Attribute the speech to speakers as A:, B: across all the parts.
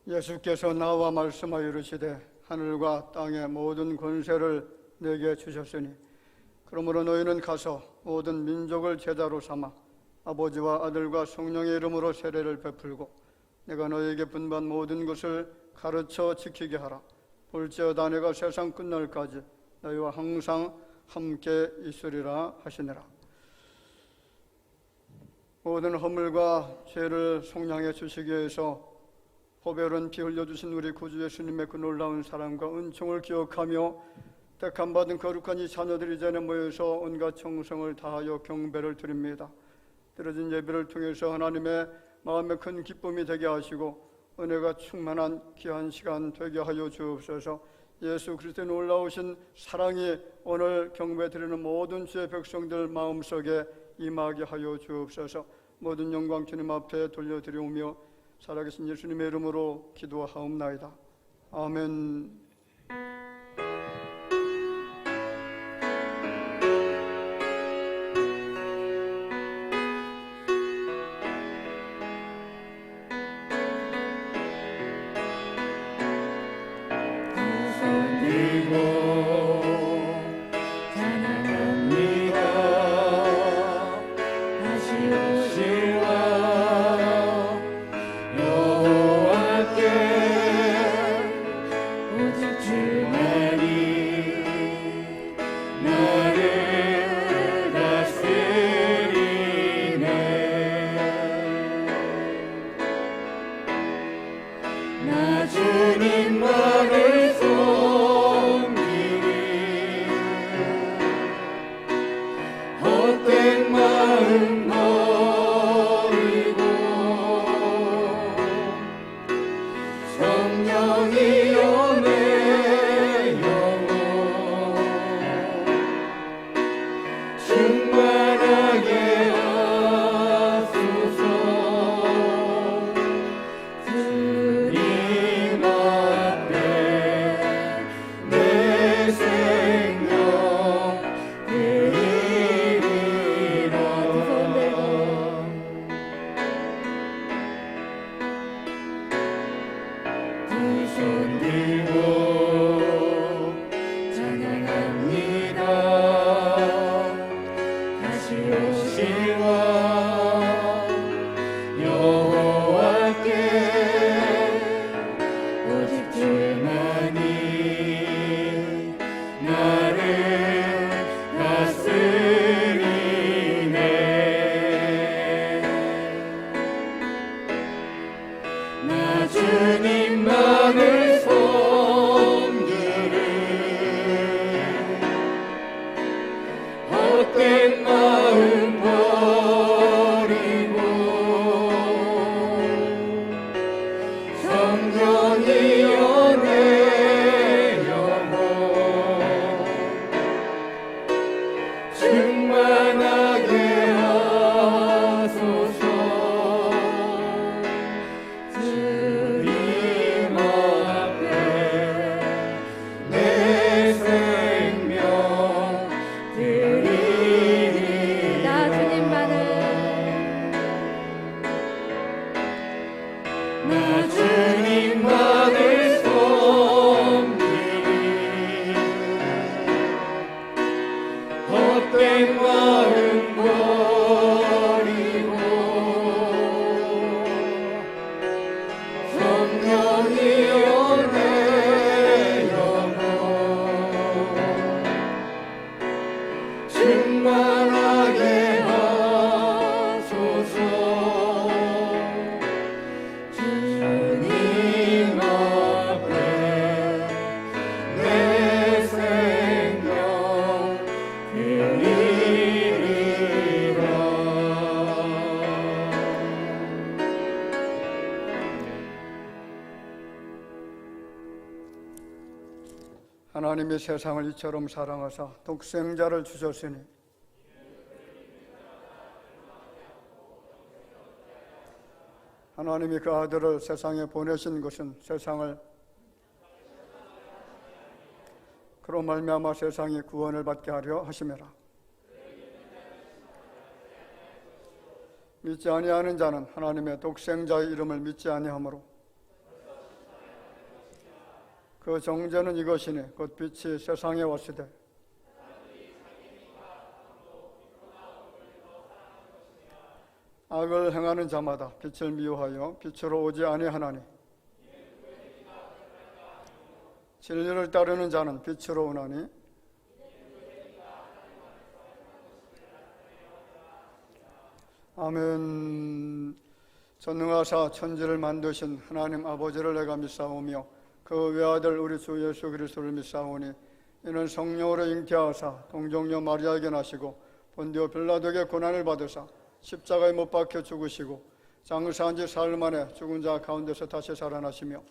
A: 예수께서 나와 말씀하여 이르시되 하늘과 땅의 모든 권세를 내게 주셨으니 그러므로 너희는 가서 모든 민족을 제자로 삼아 아버지와 아들과 성령의 이름으로 세례를 베풀고 내가 너희에게 분부한 모든 것을 가르쳐 지키게 하라. 볼지어다 내가 세상 끝날까지 너희와 항상 함께 있으리라 하시니라. 모든 허물과 죄를 속량해 주시기 위해서 보배로운 피 흘려주신 우리 구주 예수님의 그 놀라운 사랑과 은총을 기억하며 택함받은 거룩한 이 자녀들이 전에 모여서 온갖 정성을 다하여 경배를 드립니다. 드려진 예배를 통해서 하나님의 마음에 큰 기쁨이 되게 하시고 은혜가 충만한 귀한 시간 되게 하여 주옵소서. 예수 그리스도의 놀라우신 사랑이 오늘 경배 드리는 모든 주의 백성들 마음속에 임하게 하여 주옵소서. 모든 영광 주님 앞에 돌려드리오며 살아계신 예수님의 이름으로 기도하옵나이다. 아멘. 하나님이 세상을 이처럼 사랑하사 독생자를 주셨으니 하나님이 그 아들을 세상에 보내신 것은 세상을 그로 말미암아 세상이 구원을 받게 하려 하심이라. 믿지 아니하는 자는 하나님의 독생자의 이름을 믿지 아니하므로 그 정죄는 이것이니 곧 빛이 세상에 왔으되 악을 행하는 자마다 빛을 미워하여 빛으로 오지 아니하나니 진리를 따르는 자는 빛으로 오나니 아멘. 전능하사 천지를 만드신 하나님 아버지를 내가 믿사오며 그 외아들 우리 주 예수 그리스도를 믿사오니 이는 성령으로 잉태하사 동정녀 마리아에게 나시고 본디오 빌라도에게 고난을 받으사 십자가에 못 박혀 죽으시고 장사한 지 사흘 만에 죽은 자 가운데서 다시 살아나시며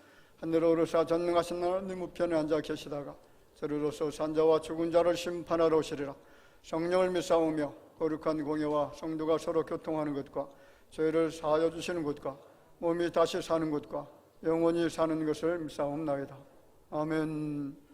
A: 하늘에 오르사 전능하신 하나님 우편에 앉아 계시다가 저리로서 산자와 죽은 자를 심판하러 오시리라. 성령을 믿사오며 거룩한 공예와 성도가 서로 교통하는 것과 죄를 사하여 주시는 것과 몸이 다시 사는 것과 영원히 사는 것을 믿사옵나이다. 아멘.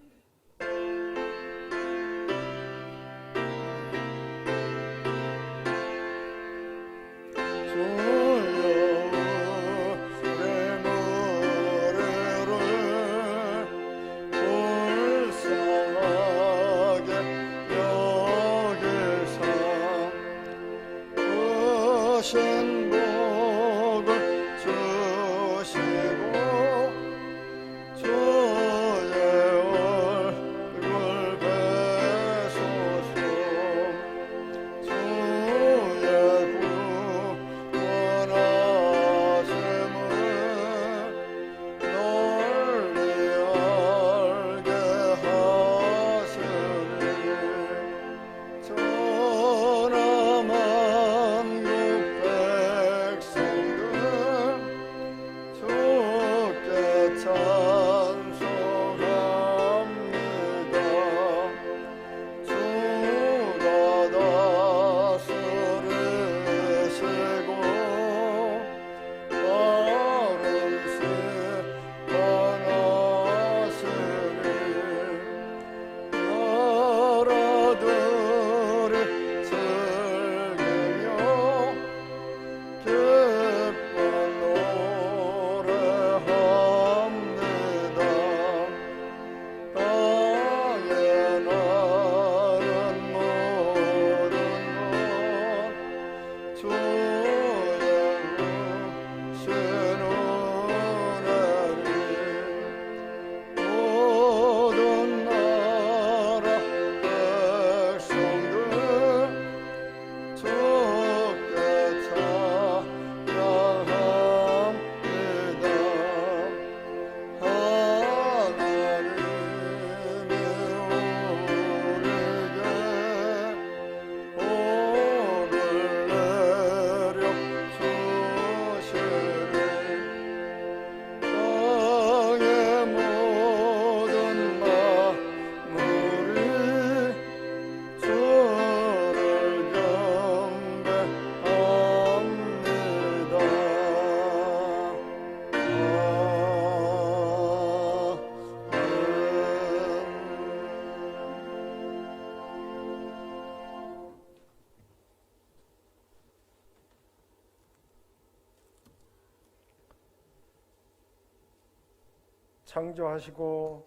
B: 창조하시고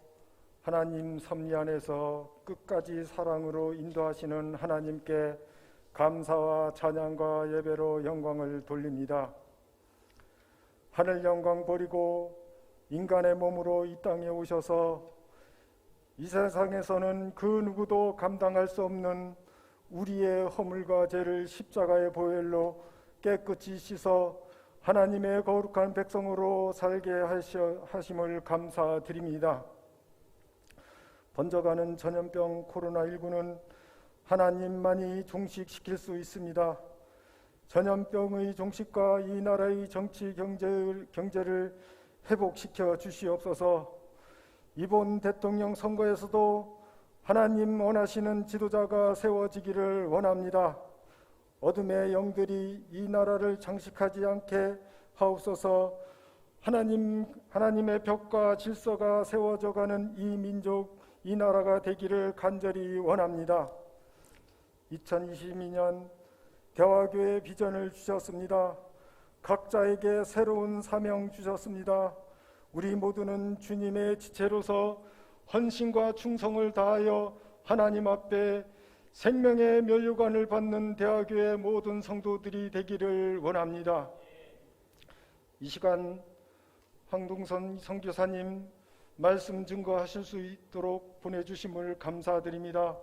B: 하나님 섭리 안에서 끝까지 사랑으로 인도하시는 하나님께 감사와 찬양과 예배로 영광을 돌립니다. 하늘 영광 버리고 인간의 몸으로 이 땅에 오셔서 이 세상에서는 그 누구도 감당할 수 없는 우리의 허물과 죄를 십자가의 보혈로 깨끗이 씻어 하나님의 거룩한 백성으로 살게 하심을 감사드립니다. 번져가는 전염병 코로나19는 하나님만이 종식시킬 수 있습니다. 전염병의 종식과 이 나라의 정치 경제를 회복시켜 주시옵소서. 이번 대통령 선거에서도 하나님 원하시는 지도자가 세워지기를 원합니다. 어둠의 영들이 이 나라를 장식하지 않게 하옵소서. 하나님의 벽과 질서가 세워져가는 이 민족, 이 나라가 되기를 간절히 원합니다. 2022년 대화교회 비전을 주셨습니다. 각자에게 새로운 사명 주셨습니다. 우리 모두는 주님의 지체로서 헌신과 충성을 다하여 하나님 앞에 생명의 면류관을 받는 대하교의 모든 성도들이 되기를 원합니다. 이 시간 황동선 선교사님 말씀 증거하실 수 있도록 보내주심을 감사드립니다.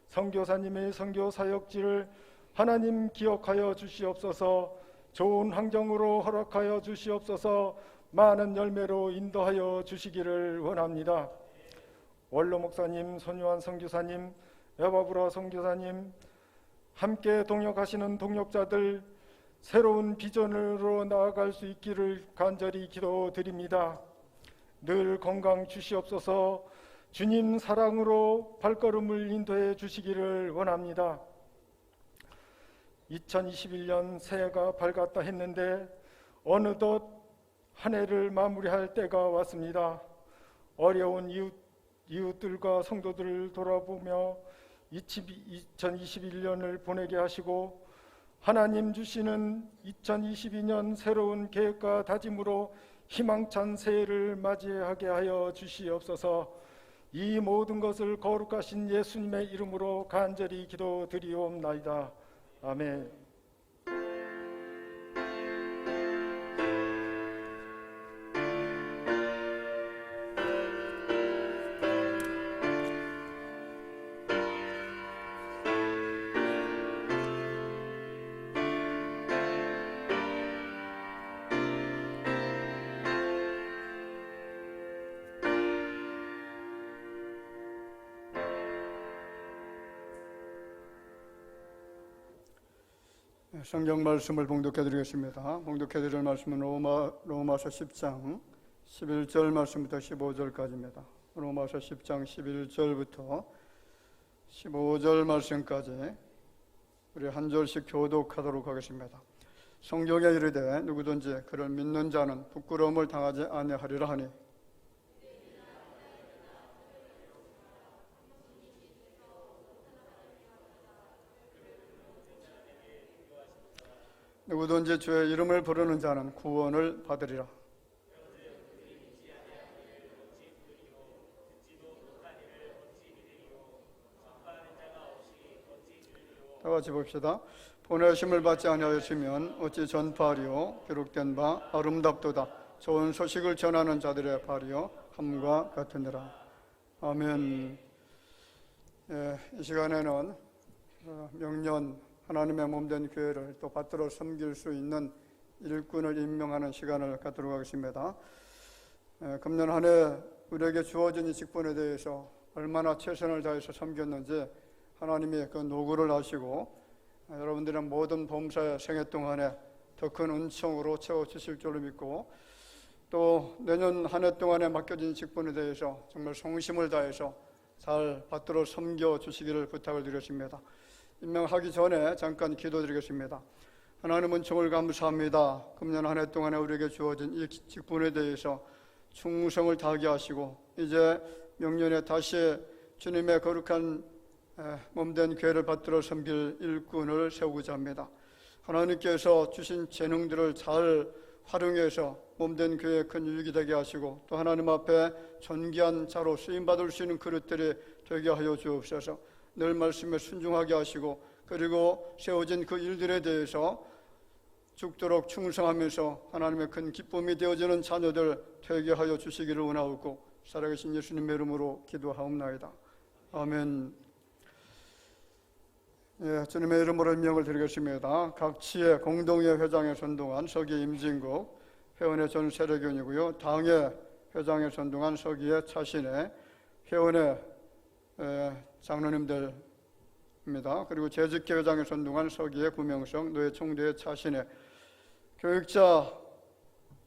B: 선교사님의 선교 사역지를 하나님 기억하여 주시옵소서. 좋은 환경으로 허락하여 주시옵소서. 많은 열매로 인도하여 주시기를 원합니다. 원로 목사님, 손유한 선교사님, 에바브라 선교사님, 함께 동역하시는 동역자들 새로운 비전으로 나아갈 수 있기를 간절히 기도드립니다. 늘 건강 주시옵소서. 주님 사랑으로 발걸음을 인도해 주시기를 원합니다. 2021년 새해가 밝았다 했는데 어느덧 한 해를 마무리할 때가 왔습니다. 어려운 이웃들과 성도들을 돌아보며 2021년을 보내게 하시고 하나님 주시는 2022년 새로운 계획과 다짐으로 희망찬 새해를 맞이하게 하여 주시옵소서. 이 모든 것을 거룩하신 예수님의 이름으로 간절히 기도드리옵나이다. 아멘.
A: 성경 말씀을 봉독해 드리겠습니다. 봉독해 드릴 말씀은 로마서 10장 11절 말씀부터 15절까지입니다. 로마서 10장 11절부터 15절 말씀까지 우리 한 절씩 교독하도록 하겠습니다. 성경에 이르되 누구든지 그를 믿는 자는 부끄러움을 당하지 아니하리라 하니 누구든지 주의 이름을 부르는 자는 구원을 받으리라. 다 같이 봅시다. 보내심을 받지 아니하였으면 어찌 전파하리요. 기록된 바 아름답도다. 좋은 소식을 전하는 자들의 발이요 함과 같으니라. 아멘. 이 시간에는 명년 하나님의 몸된 교회를 또 받들어 섬길 수 있는 일꾼을 임명하는 시간을 갖도록 하겠습니다. 금년 한 해 우리에게 주어진 이 직분에 대해서 얼마나 최선을 다해서 섬겼는지 하나님이 그 노고를 아시고 여러분들의 모든 범사의 생애 동안에 더 큰 은총으로 채워주실 줄로 믿고 또 내년 한 해 동안에 맡겨진 직분에 대해서 정말 성심을 다해서 잘 받들어 섬겨주시기를 부탁을 드렸습니다. 임명하기 전에 잠깐 기도드리겠습니다. 하나님 은총을 감사합니다. 금년 한 해 동안에 우리에게 주어진 이 직분에 대해서 충성을 다하게 하시고 이제 명년에 다시 주님의 거룩한 몸된 교회를 받들어 섬길 일꾼을 세우고자 합니다. 하나님께서 주신 재능들을 잘 활용해서 몸된 교회에 큰 유익이 되게 하시고 또 하나님 앞에 존귀한 자로 쓰임받을 수 있는 그릇들이 되게 하여 주옵소서. 늘 말씀에 순종하게 하시고 그리고 세워진 그 일들에 대해서 죽도록 충성하면서 하나님의 큰 기쁨이 되어지는 자녀들 되게 하여 주시기를 원하옵고 살아계신 예수님의 이름으로 기도하옵나이다. 아멘. 주님의 이름으로 임명을 드리겠습니다. 각지의 공동회 회장에 선동한 서기 임진국 회원의 전 세례교인이고요. 당회 회장에 선동한 서기의 차신의 회원의 장로님들입니다. 그리고 재직회 회장에 선동한 서기의 구명성 노예 총대의 차신의 교육자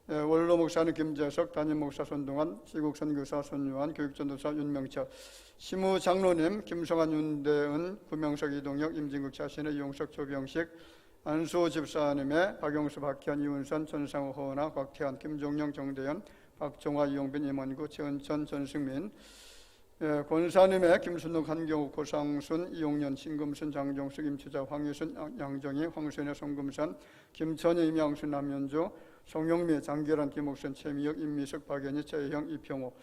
A: 원로 목사는 김재석, 담임 목사 선동한 시국 선교사 손유한, 교육전도사 윤명철, 시무 장로님 김성환, 윤대은, 구명석, 이동혁, 임진국 차신의 이용석, 조병식, 안수 집사님의 박영수, 박희환, 이훈선, 전상우, 허은아, 곽태환, 김종영, 정대현, 박종화, 이용빈, 임원구, 최은천, 전승민, 권사님의 김순옥, 한경욱, 고상순, 이용년, 신금순, 장정숙, 임추자, 황유순, 양정희, 황순의, 송금산, 김천희, 임양순, 남현주, 송영미, 장계란, 김옥선, 최미혁, 임미숙, 박연희, 최혜영, 이평호.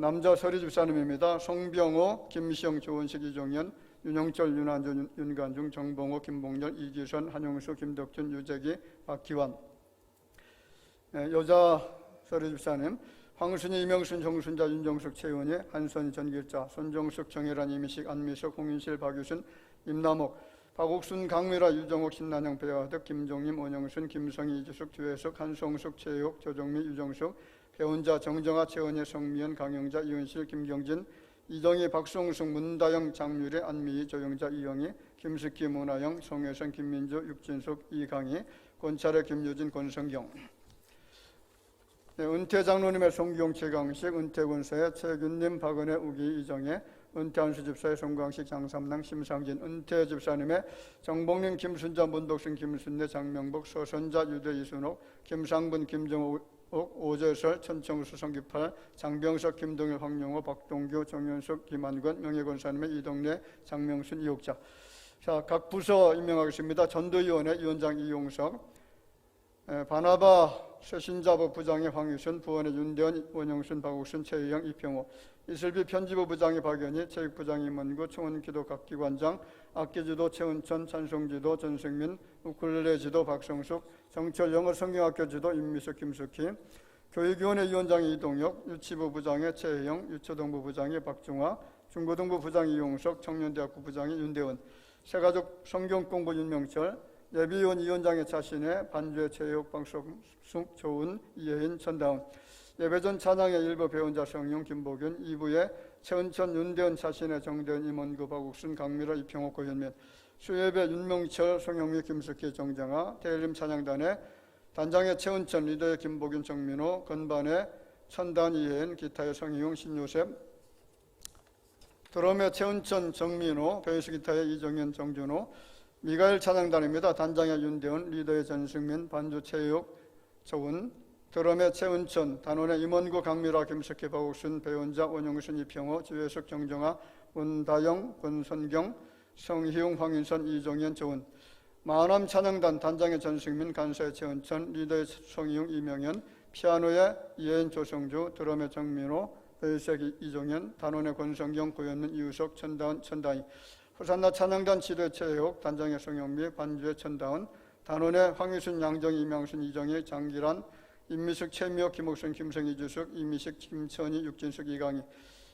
A: 남자 서리 집사님입니다. 송병호, 김시영, 조은식, 이종현, 윤영철, 윤한준, 윤간중, 정봉호, 김봉렬, 이기선, 한용수, 김덕준, 유재기, 박기환. 여자 서리 집사님 황순희, 이명순, 정순자, 윤정숙, 최은희, 한선희, 전길자, 손정숙, 정혜란, 이미식, 안미석, 홍인실, 박유순, 임남옥, 박옥순, 강미라, 유정옥, 신난영, 배화덕, 김종림, 원영순, 김성희, 이주숙, 주혜석, 한성숙, 최욱, 조정미, 유정숙, 배운자, 정정아, 최은희, 성미연, 강영자, 이은실, 김경진, 이정희, 박송숙, 문다영, 장유래, 안미희, 조영자, 이영희, 김숙기, 문하영, 송혜선, 김민주, 육진숙, 이강희, 권차례, 김유진, 권성경. 은퇴 장로님의 송기용, 최강식, 은퇴 군사의 최균님, 박은혜, 우기, 이정혜, 은퇴 한수 집사의 송광식, 장삼랑, 심상진, 은퇴 집사님의 정복님, 김순자, 문덕순, 김순례, 장명복, 서선자, 유대, 이순옥, 김상분, 김정옥, 오재설, 천청수, 성기팔, 장병석, 김동일, 황영호, 박동규, 정현숙, 김한권, 명예권사님의 이동래, 장명순, 이옥자. 자, 각 부서 임명하겠습니다. 전도위원회 위원장 이용석, 바나바 새신자부 부장의 황유순, 부원의 윤대원, 원영순, 박옥순, 최희영, 이평호, 이슬비 편집부 부장의 박연희, 체육부장 임원구, 청원기도 각기관장, 악기지도 최은천, 찬송지도 전승민, 우쿨렐레지도 박성숙, 정철 영어 성경학교 지도 임미숙, 김숙희, 교육위원회 위원장의 이동혁, 유치부 부장의 최혜영, 유초등부 부장의 박중화, 중고등부 부장 이용석, 청년대학부 부장의 윤대원, 새가족 성경공부 윤명철, 예비위원 위원장의 자신의 반주의 최혁, 박성숙, 조은, 이혜인, 천다운, 예배전 찬양의 일부 배운자 성용, 김보균, 2부의 최은천, 윤대원, 자신의 정대원, 임원구, 박옥순, 강미라, 이평호, 고현민, 수예배 윤명철, 송영미, 김숙희, 정정아, 대일림 찬양단의 단장의 최은천, 리더의 김보균, 정민호, 건반의 천단, 이혜인, 기타의 성희용, 신요셉, 드럼의 최은천, 정민호, 베이스 기타의 이정현, 정준호, 미가엘 찬양단입니다. 단장의 윤대원, 리더의 전승민, 반주 최욱, 조은, 드럼의 최은천, 단원의 임원구, 강미라, 김석희, 박옥순, 배원자, 원영순, 이평호, 주혜석, 정정아, 문다영, 권선경, 성희웅, 황인선, 이종현, 조은. 마하남 찬양단 단장의 전승민, 간사의 최은천, 리더의 성희웅, 이명현, 피아노의 이혜인, 조성주, 드럼의 정민호, 베이스의 이종현, 단원의 권성경, 고현민, 이우석, 천다은, 천다희. 호산나 찬양단 지도의 최혜옥, 단장의 송영미, 반주의 천다운, 단원의 황희순, 양정, 이명순, 이정희, 장기란, 임미숙, 최미옥, 김옥순, 김성희, 주숙, 이미식, 김천희, 육진숙, 이강희.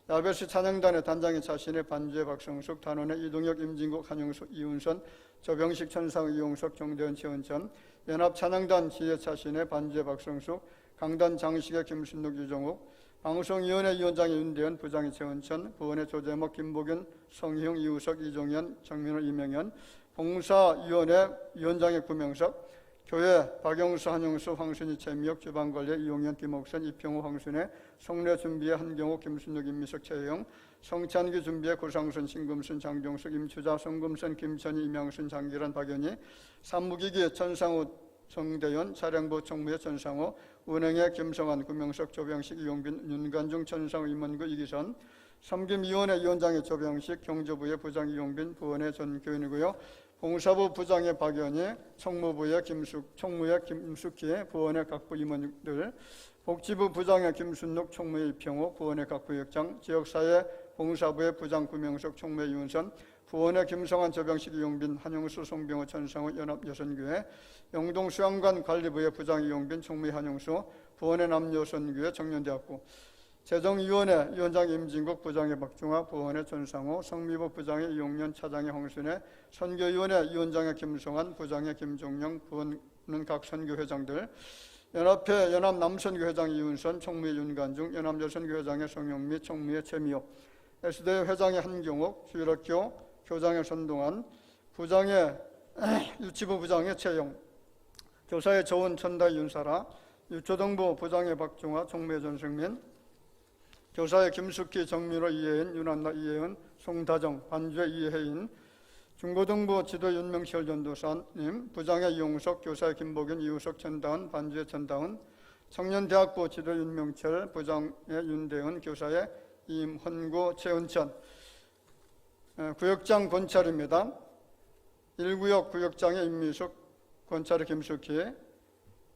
A: 야베스 찬양단의 단장의 자신의 반주의 박성숙, 단원의 이동혁, 임진국, 한영수, 이운선, 조병식, 천상, 이용석, 정대현, 최은천. 연합 찬양단 지혜 자신의 반주의 박성숙, 강단 장식의 김순록, 유정욱. 방송위원회 위원장의 윤대현, 부장의 최은천, 부원의 조재목, 김보균, 성희용, 이우석, 이종현, 정민호, 이명현. 봉사위원회 위원장의 구명석, 교회 박영수, 한영수, 황순희, 최미혁, 주방관리 이용현, 김옥선, 이평호, 황순혜, 성례 준비의 한경호, 김순욱, 임미석, 최혜영, 성찬기 준비의 고상순, 신금순, 장경숙, 임추자, 성금선, 김천희, 이명순, 장기란, 박연희, 산무기기 천상우, 정대현, 차량부 총무의 전상호, 은행의 김성환, 구명석, 조병식, 이용빈, 윤간중, 천상우, 임원구, 이기선. 섬김위원회 위원장의 조병식, 경제부의 부장 이용빈, 부원의 전교인이고요. 봉사부 부장의 박연희, 총무부의 총무의 김숙희, 부원의 각부 임원들, 복지부 부장의 김순록, 총무의 이평호, 부원의 각부역장, 지역사회 봉사부의 부장 구명석, 총무의 윤선, 부원의 김성환, 조병식, 이용빈, 한영수, 송병호, 천상우, 연합여선교회, 영동수양관 관리부의 부장 이용빈, 총무의 한영수, 부원의 남여선교회, 청년대학부, 재정위원회 위원장 임진국, 부장의 박중화, 부원의 전상호, 성미부 부장의 이용년, 차장의 황순혜, 선교위원회 위원장의 김성환, 부장의 김종영, 부원은 각 선교회장들, 연합회 연합남선교회장 이윤선, 총무의 윤간중, 연합여선교회장의 송영미, 총무의 최미호, S대회 회장의 한경옥, 주일학교 교장의 손동환, 부장의 유치부 부장의 최영, 교사의 조은, 천다, 윤사라, 유초등부 부장의 박중화, 총무의 전승민, 교사의 김숙희, 정미로, 이혜인, 윤한나, 이혜은, 송다정, 반주의 이혜인, 중고등부 지도 윤명철 전도사님, 부장의 이용석, 교사의 김복윤, 이우석, 천다은, 반주의 천다은, 청년대학부 지도 윤명철, 부장의 윤대은, 교사의 임헌구, 최은천. 구역장 권찰입니다. 1구역 구역장의 임미숙, 권찰의 김숙희,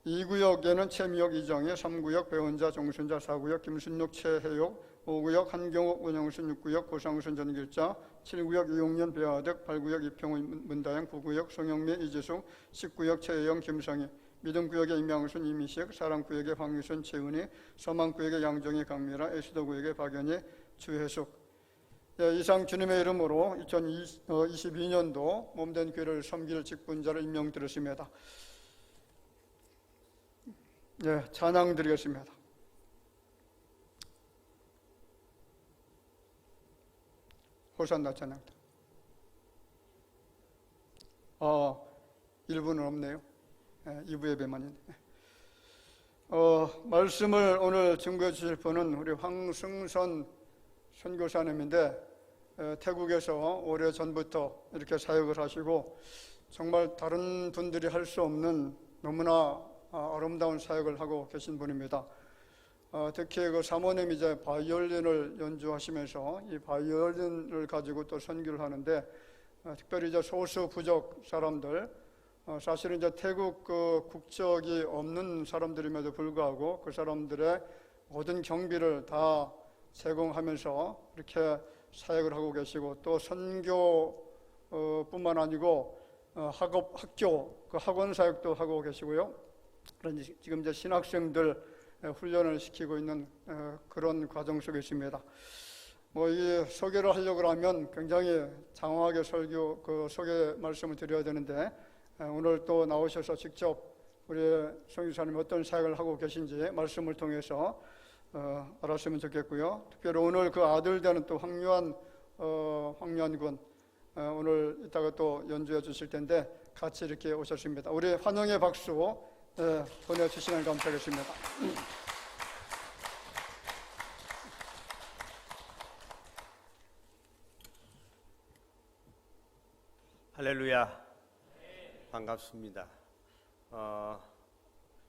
A: 2구역에는 최미혁, 이정희, 3구역 배원자, 정순자, 4구역 김순육, 최혜옥, 5구역 한경욱, 원영순, 6구역 고상순, 전길자, 7구역 이용년, 배하득, 8구역 이평우, 문다영, 9구역 송영미, 이재숙, 10구역 최혜영, 김성희, 믿음구역의 임양순, 이미식, 사랑구역의 황유순, 최은희, 서망구역의 양정희, 강미라, 애수도구역의 박연희, 주혜숙. 예, 이상 주님의 이름으로 2022년도 몸된 교회를 섬길 직분자를 임명드렸습니다. 예, 찬양 드리겠습니다. 호산나 찬양. 1부는 없네요. 2부 예배만 있네. 말씀을 오늘 증거해 주실 분은 우리 황승선 선교사님인데 태국에서 오래전부터 이렇게 사역을 하시고 정말 다른 분들이 할 수 없는 너무나 아름다운 사역을 하고 계신 분입니다. 특히 그 사모님이 이제 바이올린을 연주하시면서 이 바이올린을 가지고 또 선교를 하는데 특별히 이제 소수 부족 사람들, 사실은 이제 태국 그 국적이 없는 사람들임에도 불구하고 그 사람들의 모든 경비를 다 제공하면서 이렇게 사역을 하고 계시고 또 선교뿐만 아니고 학교, 그 학원 사역도 하고 계시고요. 그런 지금 이제 신학생들 훈련을 시키고 있는 그런 과정 속에 있습니다. 이 소개를 하려고 하면 굉장히 장황하게 그 소개 말씀을 드려야 되는데 오늘 또 나오셔서 직접 우리 성교사님 어떤 사역을 하고 계신지 말씀을 통해서 알았으면 좋겠고요. 특별히 오늘 그 아들 되는 또 황유한 군 오늘 이따가 또 연주해 주실 텐데 같이 이렇게 오셨습니다. 우리 환영의 박수 보내주시면 감사하겠습니다.
C: 할렐루야. 반갑습니다.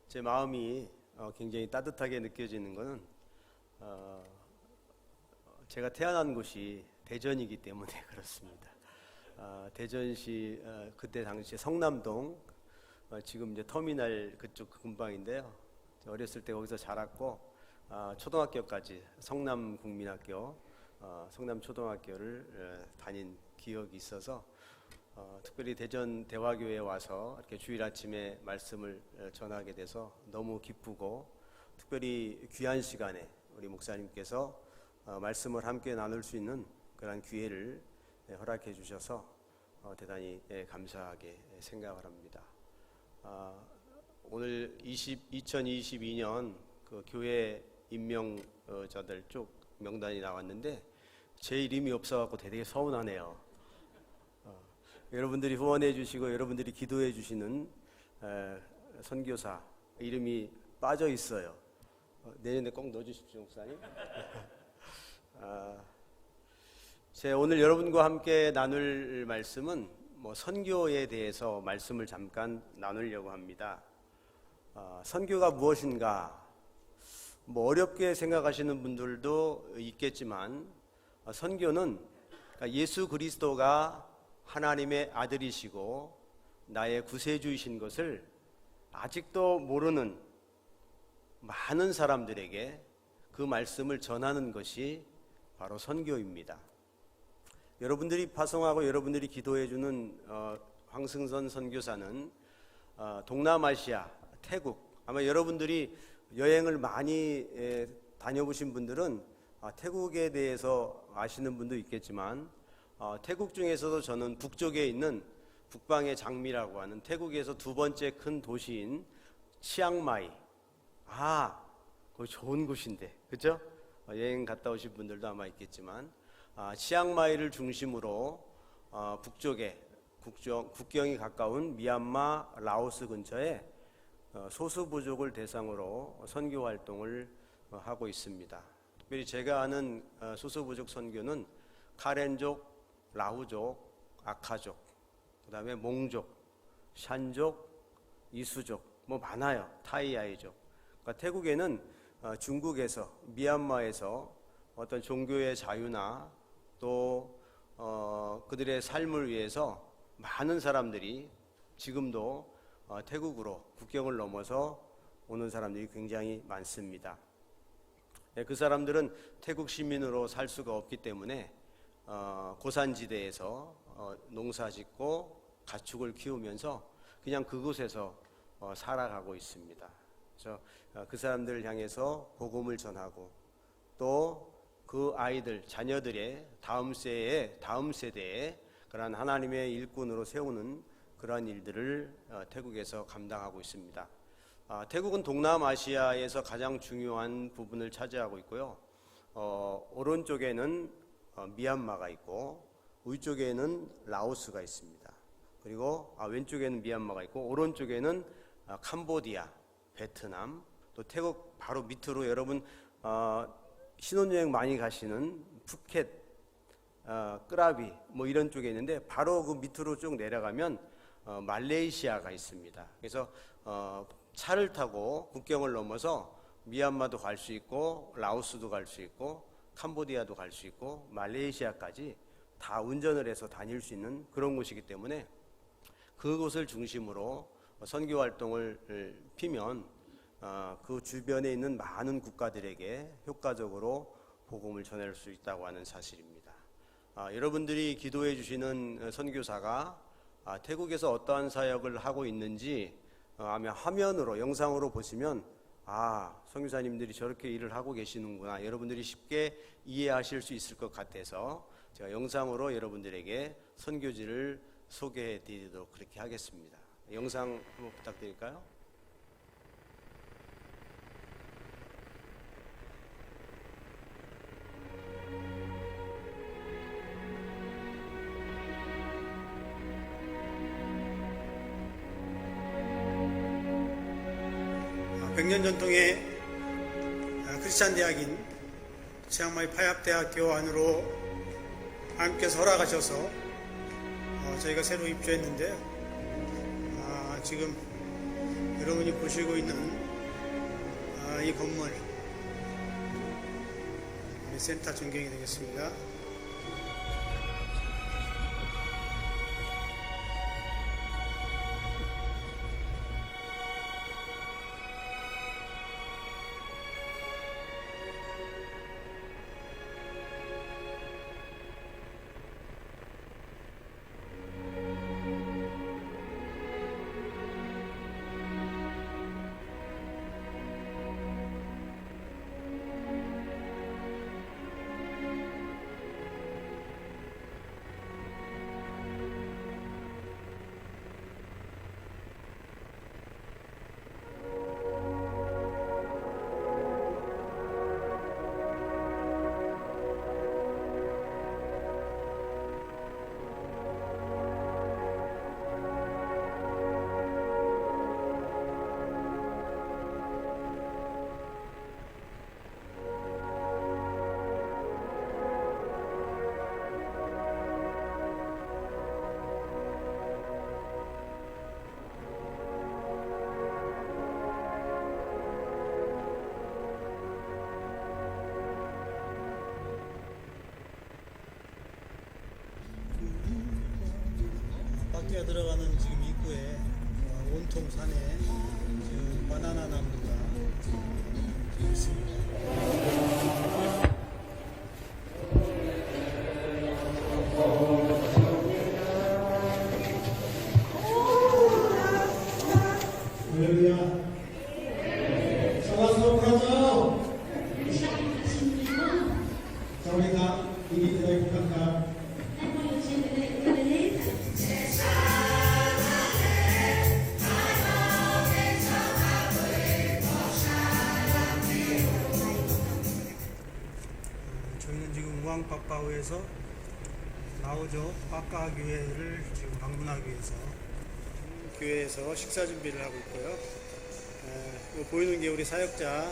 C: 제 마음이 굉장히 따뜻하게 느껴지는 것은 제가 태어난 곳이 대전이기 때문에 그렇습니다. 대전시 그때 당시에 성남동 지금 이제 터미널 그쪽 근방인데요. 어렸을 때 거기서 자랐고 초등학교까지 성남국민학교, 성남초등학교를 다닌 기억이 있어서 특별히 대전 대화교회에 와서 이렇게 주일 아침에 말씀을 전하게 돼서 너무 기쁘고 특별히 귀한 시간에 우리 목사님께서 말씀을 함께 나눌 수 있는 그런 기회를 허락해 주셔서 대단히 감사하게 생각을 합니다. 오늘 2022년 그 교회 임명자들 쭉 명단이 나왔는데 제 이름이 없어갖고 되게 서운하네요. 여러분들이 후원해 주시고 여러분들이 기도해 주시는 선교사 이름이 빠져 있어요. 내년에 꼭 넣어주십시오, 목사님. 제가 오늘 여러분과 함께 나눌 말씀은 선교에 대해서 말씀을 잠깐 나누려고 합니다. 선교가 무엇인가? 어렵게 생각하시는 분들도 있겠지만 선교는 예수 그리스도가 하나님의 아들이시고 나의 구세주이신 것을 아직도 모르는 많은 사람들에게 그 말씀을 전하는 것이 바로 선교입니다. 여러분들이 파송하고 여러분들이 기도해주는 황승선 선교사는 동남아시아, 태국, 아마 여러분들이 여행을 많이 다녀보신 분들은 태국에 대해서 아시는 분도 있겠지만 태국 중에서도 저는 북쪽에 있는 북방의 장미라고 하는 태국에서 두 번째 큰 도시인 치앙마이, 거기 좋은 곳인데, 그죠? 여행 갔다 오신 분들도 아마 있겠지만 치앙마이를 중심으로 북쪽에 국경이 가까운 미얀마, 라오스 근처에 소수 부족을 대상으로 선교 활동을 하고 있습니다. 특별히 제가 아는 소수 부족 선교는 카렌족, 라후족, 아카족, 그 다음에 몽족, 샨족, 이수족 많아요. 타이아이족. 그러니까 태국에는 중국에서 미얀마에서 어떤 종교의 자유나 또 그들의 삶을 위해서 많은 사람들이 지금도 태국으로 국경을 넘어서 오는 사람들이 굉장히 많습니다. 그 사람들은 태국 시민으로 살 수가 없기 때문에 고산지대에서 농사짓고 가축을 키우면서 그냥 그곳에서 살아가고 있습니다. 그래서 그 사람들을 향해서 복음을 전하고 또 그 아이들, 자녀들의 다음 세대에 그러한 하나님의 일꾼으로 세우는 그러한 일들을 태국에서 감당하고 있습니다. 태국은 동남아시아에서 가장 중요한 부분을 차지하고 있고요. 오른쪽에는 미얀마가 있고 위쪽에는 라오스가 있습니다. 그리고 왼쪽에는 미얀마가 있고 오른쪽에는 캄보디아, 베트남, 또 태국 바로 밑으로 여러분 신혼여행 많이 가시는 푸켓, 끄라비 뭐 이런 쪽에 있는데 바로 그 밑으로 쭉 내려가면 말레이시아가 있습니다. 그래서 차를 타고 국경을 넘어서 미얀마도 갈 수 있고 라오스도 갈 수 있고 캄보디아도 갈 수 있고 말레이시아까지 다 운전을 해서 다닐 수 있는 그런 곳이기 때문에 그곳을 중심으로 선교 활동을 피면 그 주변에 있는 많은 국가들에게 효과적으로 복음을 전할 수 있다고 하는 사실입니다. 여러분들이 기도해 주시는 선교사가 태국에서 어떠한 사역을 하고 있는지 아마 화면으로 영상으로 보시면 선교사님들이 저렇게 일을 하고 계시는구나 여러분들이 쉽게 이해하실 수 있을 것 같아서 제가 영상으로 여러분들에게 선교지를 소개해 드리도록 그렇게 하겠습니다. 영상 한번 부탁드릴까요?
D: 백 년 전통의 크리스찬 대학인 치앙마이 파얏대학교 안으로 하나님께서 허락하셔서 저희가 새로 입주했는데요. 지금 여러분이 보시고 있는 이 건물 센터 전경이 되겠습니다. 밖에 들어가는 지금 입구에 온통 산에 지금 바나나 나무가 지금 있습니다. 할렐루야. 서가서가죠. 자, 우리가 이기 때문에 행복한가? 저희는 지금 우왕빠빠우에서 라오조 빠까 교회를 지금 방문하기 위해서 교회에서 식사 준비를 하고 있고요. 보이는 게 우리 사역자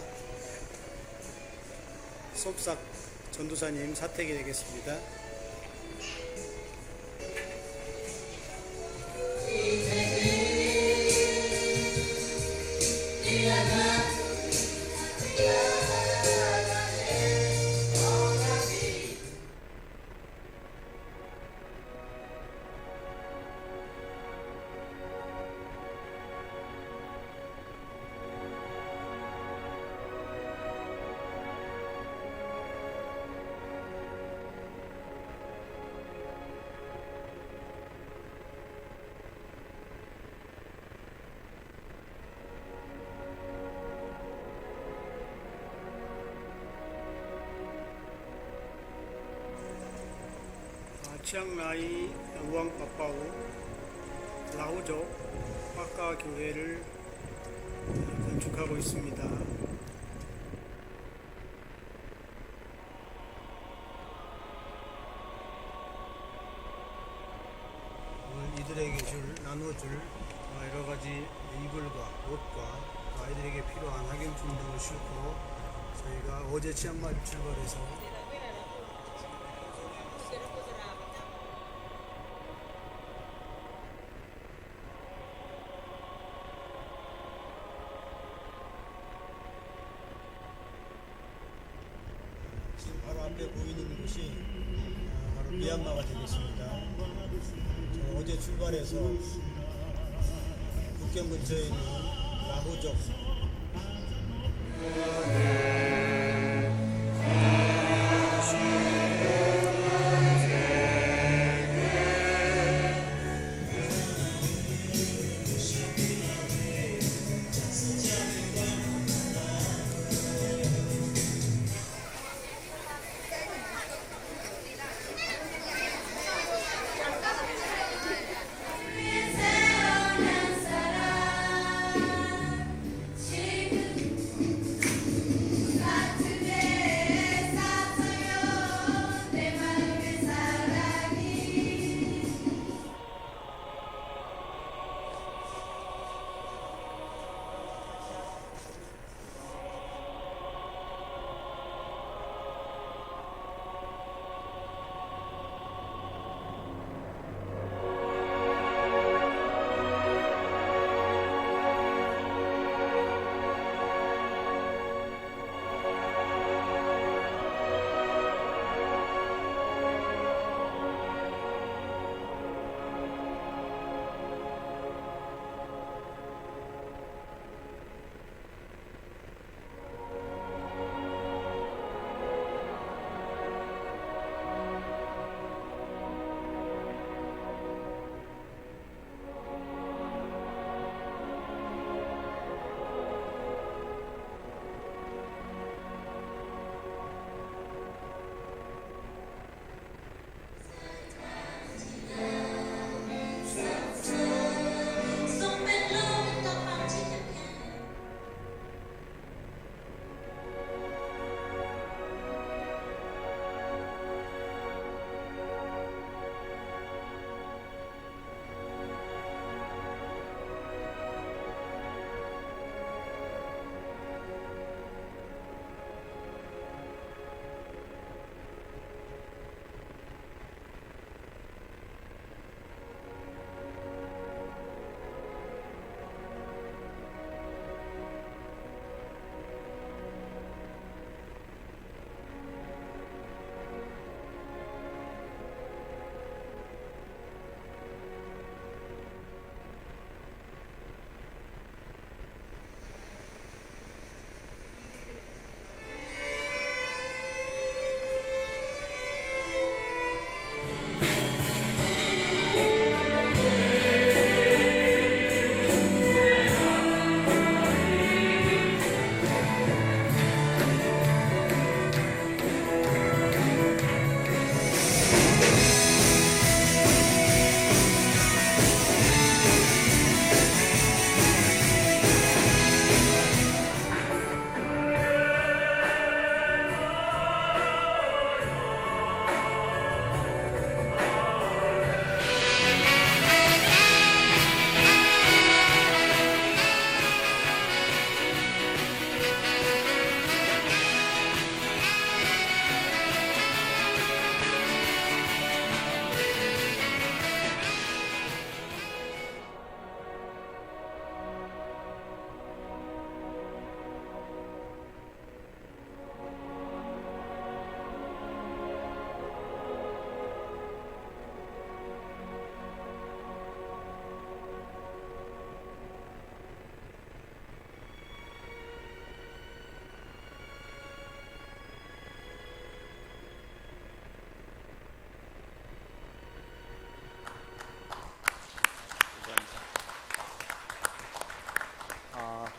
D: 솝삭 전도사님 사택이 되겠습니다. 치앙라이 우앙파파우 라오족 빠까 교회를 건축하고 있습니다. 오늘 이들에게 나눠줄 여러 가지 이불과 옷과 아이들에게 필요한 학용품 등을 싣고 저희가 어제 치앙마이 출발해서 지금 바로 앞에 보이는 곳이 바로 미얀마가 되겠습니다. 저는 어제 출발해서 국경 근처에 있는 라호족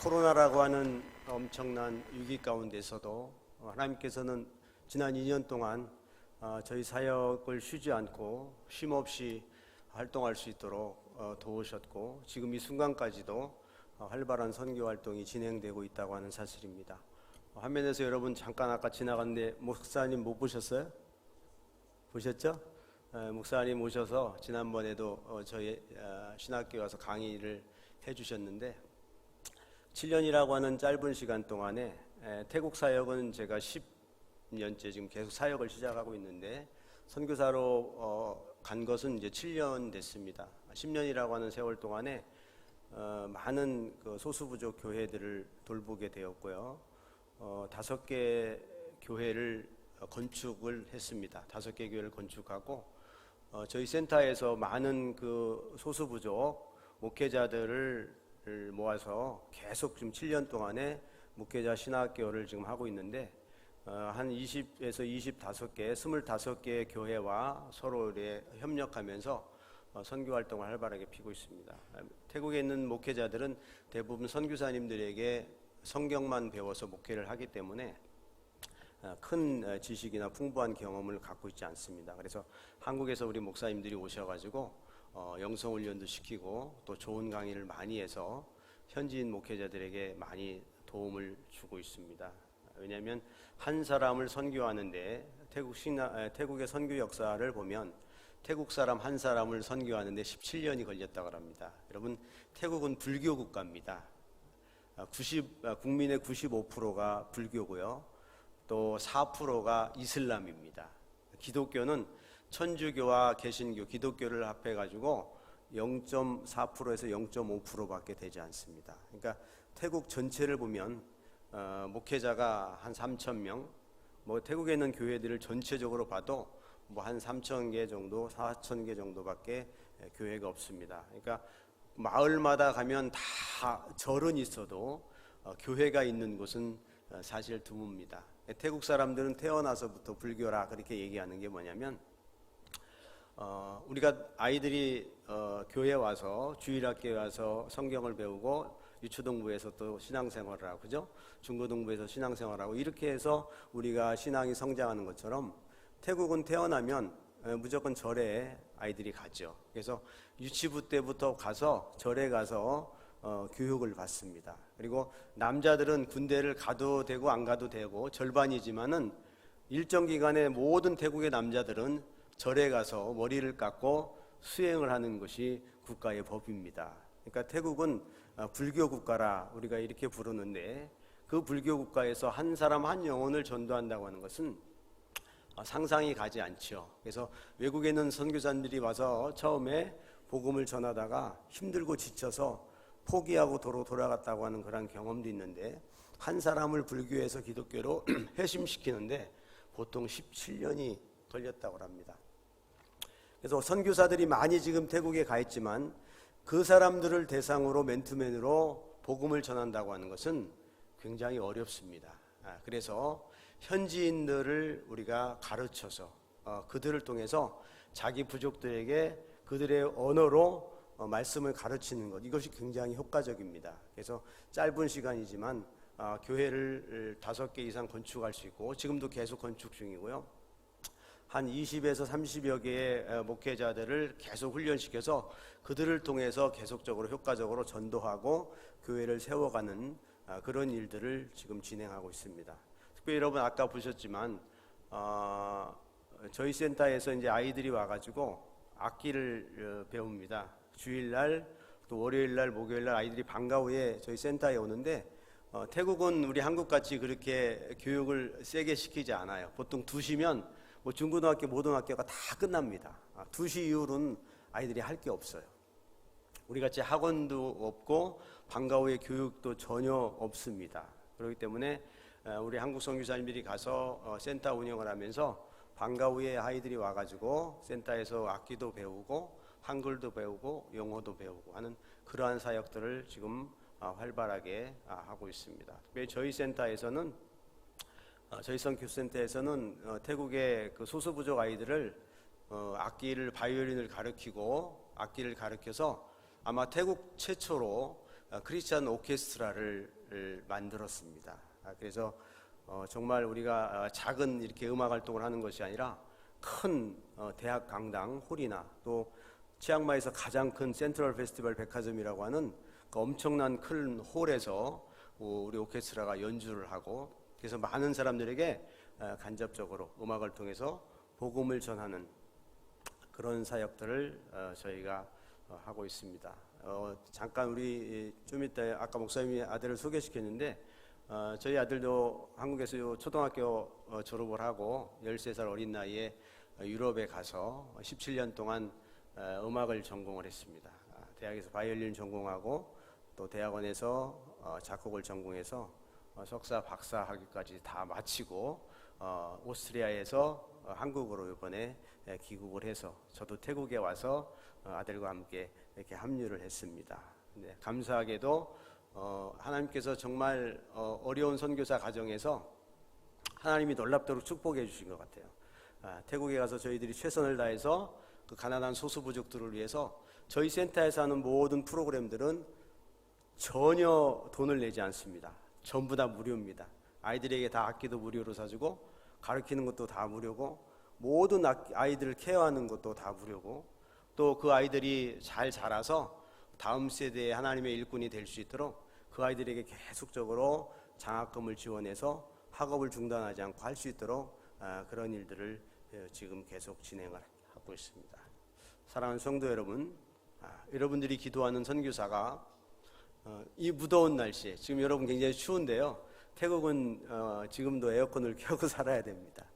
C: 코로나라고 하는 엄청난 위기 가운데서도 하나님께서는 지난 2년 동안 저희 사역을 쉬지 않고 쉼 없이 활동할 수 있도록 도우셨고 지금 이 순간까지도 활발한 선교 활동이 진행되고 있다고 하는 사실입니다. 화면에서 여러분 잠깐 아까 지나갔는데 목사님 못 보셨어요? 보셨죠? 목사님 오셔서 지난번에도 저희 신학교에 와서 강의를 해주셨는데 7년이라고 하는 짧은 시간 동안에 태국 사역은 제가 10년째 지금 계속 사역을 시작하고 있는데 선교사로 간 것은 이제 7년 됐습니다. 10년이라고 하는 세월 동안에 많은 그 소수부족 교회들을 돌보게 되었고요. 5개 교회를 건축을 했습니다. 5개 교회를 건축하고 저희 센터에서 많은 그 소수부족 목회자들을 모아서 계속 지금 7년 동안에 목회자 신학교를 지금 하고 있는데 한 20에서 25개, 25개의 교회와 서로 협력하면서 선교 활동을 활발하게 피고 있습니다. 태국에 있는 목회자들은 대부분 선교사님들에게 성경만 배워서 목회를 하기 때문에 큰 지식이나 풍부한 경험을 갖고 있지 않습니다. 그래서 한국에서 우리 목사님들이 오셔가지고 영성 훈련도 시키고 또 좋은 강의를 많이 해서 현지인 목회자들에게 많이 도움을 주고 있습니다. 왜냐하면 한 사람을 선교하는데 태국의 선교 역사를 보면 태국 사람 한 사람을 선교하는데 17년이 걸렸다고 합니다. 여러분 태국은 불교 국가입니다. 국민의 95%가 불교고요. 또 4%가 이슬람입니다. 기독교는 천주교와 개신교, 기독교를 합해가지고 0.4%에서 0.5%밖에 되지 않습니다. 그러니까 태국 전체를 보면 목회자가 한 3,000명, 뭐 태국에 있는 교회들을 전체적으로 봐도 뭐 한 3,000개 정도, 4,000개 정도밖에 교회가 없습니다. 그러니까 마을마다 가면 다 절은 있어도 교회가 있는 곳은 사실 드뭅니다. 태국 사람들은 태어나서부터 불교라 그렇게 얘기하는 게 뭐냐면 우리가 아이들이 교회 와서 주일학교에 와서 성경을 배우고 유초등부에서 또 신앙생활을 하고 그죠? 중고등부에서 신앙생활하고 이렇게 해서 우리가 신앙이 성장하는 것처럼 태국은 태어나면 무조건 절에 아이들이 가죠. 그래서 유치부 때부터 가서 절에 가서 교육을 받습니다. 그리고 남자들은 군대를 가도 되고 안 가도 되고 절반이지만은 일정 기간에 모든 태국의 남자들은 절에 가서 머리를 깎고 수행을 하는 것이 국가의 법입니다. 그러니까 태국은 불교 국가라 우리가 이렇게 부르는데 그 불교 국가에서 한 사람 한 영혼을 전도한다고 하는 것은 상상이 가지 않죠. 그래서 외국에 있는 선교사님들이 와서 처음에 복음을 전하다가 힘들고 지쳐서 포기하고 도로 돌아갔다고 하는 그런 경험도 있는데 한 사람을 불교에서 기독교로 회심시키는데 보통 17년이 걸렸다고 합니다. 그래서 선교사들이 많이 지금 태국에 가 있지만 그 사람들을 대상으로 맨투맨으로 복음을 전한다고 하는 것은 굉장히 어렵습니다. 그래서 현지인들을 우리가 가르쳐서 그들을 통해서 자기 부족들에게 그들의 언어로 말씀을 가르치는 것 이것이 굉장히 효과적입니다. 그래서 짧은 시간이지만 교회를 5개 이상 건축할 수 있고 지금도 계속 건축 중이고요. 한 20에서 30여 개의 목회자들을 계속 훈련시켜서 그들을 통해서 계속적으로 효과적으로 전도하고 교회를 세워가는 그런 일들을 지금 진행하고 있습니다. 특별히 여러분 아까 보셨지만 저희 센터에서 이제 아이들이 와가지고 악기를 배웁니다. 주일날 또 월요일날 목요일날 아이들이 방과 후에 저희 센터에 오는데 태국은 우리 한국같이 그렇게 교육을 세게 시키지 않아요. 보통 2시면 뭐 중고등학교 모등학교가 다 끝납니다. 2시 이후로는 아이들이 할 게 없어요. 우리같이 학원도 없고 방과 후에 교육도 전혀 없습니다. 그렇기 때문에 우리 한국 선교사님들이 가서 센터 운영을 하면서 방과 후에 아이들이 와가지고 센터에서 악기도 배우고 한글도 배우고 영어도 배우고 하는 그러한 사역들을 지금 활발하게 하고 있습니다. 특별히 저희 센터에서는 저희 선교센터에서는 태국의 그 소수부족 아이들을 악기를 바이올린을 가르치고 악기를 가르쳐서 아마 태국 최초로 크리스찬 오케스트라를 만들었습니다. 그래서 정말 우리가 작은 이렇게 음악 활동을 하는 것이 아니라 큰 대학 강당 홀이나 또 치앙마이에서 가장 큰 센트럴 페스티벌 백화점이라고 하는 그 엄청난 큰 홀에서 우리 오케스트라가 연주를 하고, 그래서 많은 사람들에게 간접적으로 음악을 통해서 복음을 전하는 그런 사역들을 저희가 하고 있습니다. 잠깐 우리 좀 이따 아까 목사님이 아들을 소개시켰는데, 저희 아들도 한국에서 초등학교 졸업을 하고 13살 어린 나이에 유럽에 가서 17년 동안 음악을 전공을 했습니다. 대학에서 바이올린 전공하고 또 대학원에서 작곡을 전공해서 석사, 박사 학위까지 다 마치고 오스트리아에서 한국으로 이번에 귀국을 해서 저도 태국에 와서 아들과 함께 이렇게 합류를 했습니다. 네, 감사하게도 하나님께서 정말 어려운 선교사 가정에서 하나님이 놀랍도록 축복해 주신 것 같아요. 태국에 가서 저희들이 최선을 다해서 그 가난한 소수부족들을 위해서 저희 센터에서 하는 모든 프로그램들은 전혀 돈을 내지 않습니다. 전부 다 무료입니다. 아이들에게 다 학기도 무료로 사주고, 가르치는 것도 다 무료고, 모든 아이들을 케어하는 것도 다 무료고, 또 그 아이들이 잘 자라서 다음 세대에 하나님의 일꾼이 될 수 있도록 그 아이들에게 계속적으로 장학금을 지원해서 학업을 중단하지 않고 할 수 있도록 그런 일들을 지금 계속 진행을 하고 있습니다. 사랑하는 성도 여러분, 여러분들이 기도하는 선교사가 이 무더운 날씨에, 지금 여러분 굉장히 추운데요, 태국은 지금도 에어컨을 켜고 살아야 됩니다.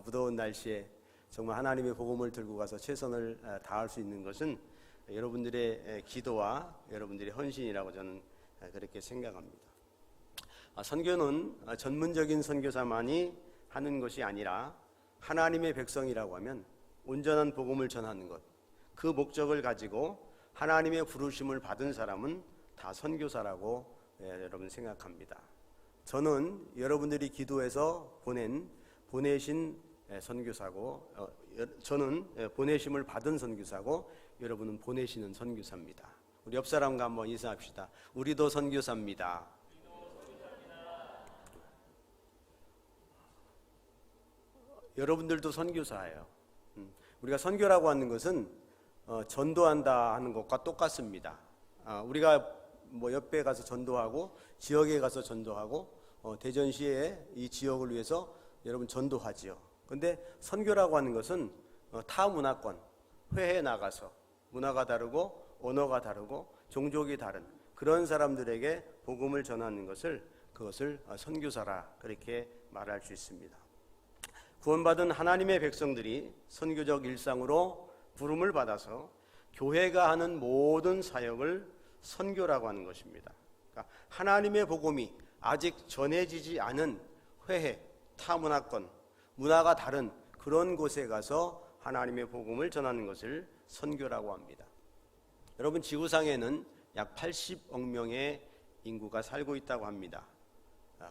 C: 무더운 날씨에 정말 하나님의 복음을 들고 가서 최선을 다할 수 있는 것은 여러분들의 기도와 여러분들의 헌신이라고 저는 그렇게 생각합니다. 선교는 전문적인 선교사만이 하는 것이 아니라 하나님의 백성이라고 하면 온전한 복음을 전하는 것, 그 목적을 가지고 하나님의 부르심을 받은 사람은 다 선교사라고 여러분 생각합니다. 저는 여러분들이 기도해서 보내신 선교사고, 저는 보내심을 받은 선교사고, 여러분은 보내시는 선교사입니다. 우리 옆 사람과 한번 인사합시다. 우리도 선교사입니다. 여러분들도 선교사예요. 우리가 선교라고 하는 것은 전도한다 하는 것과 똑같습니다. 우리가 뭐 옆에 가서 전도하고 지역에 가서 전도하고 대전시에 이 지역을 위해서 여러분 전도하지요. 근데 선교라고 하는 것은 타 문화권, 회에 나가서 문화가 다르고 언어가 다르고 종족이 다른 그런 사람들에게 복음을 전하는 그것을 선교사라 그렇게 말할 수 있습니다. 구원받은 하나님의 백성들이 선교적 일상으로 부름을 받아서 교회가 하는 모든 사역을 선교라고 하는 것입니다. 그러니까 하나님의 복음이 아직 전해지지 않은 회해, 타문화권, 문화가 다른 그런 곳에 가서 하나님의 복음을 전하는 것을 선교라고 합니다. 여러분, 지구상에는 약 80억 명의 인구가 살고 있다고 합니다.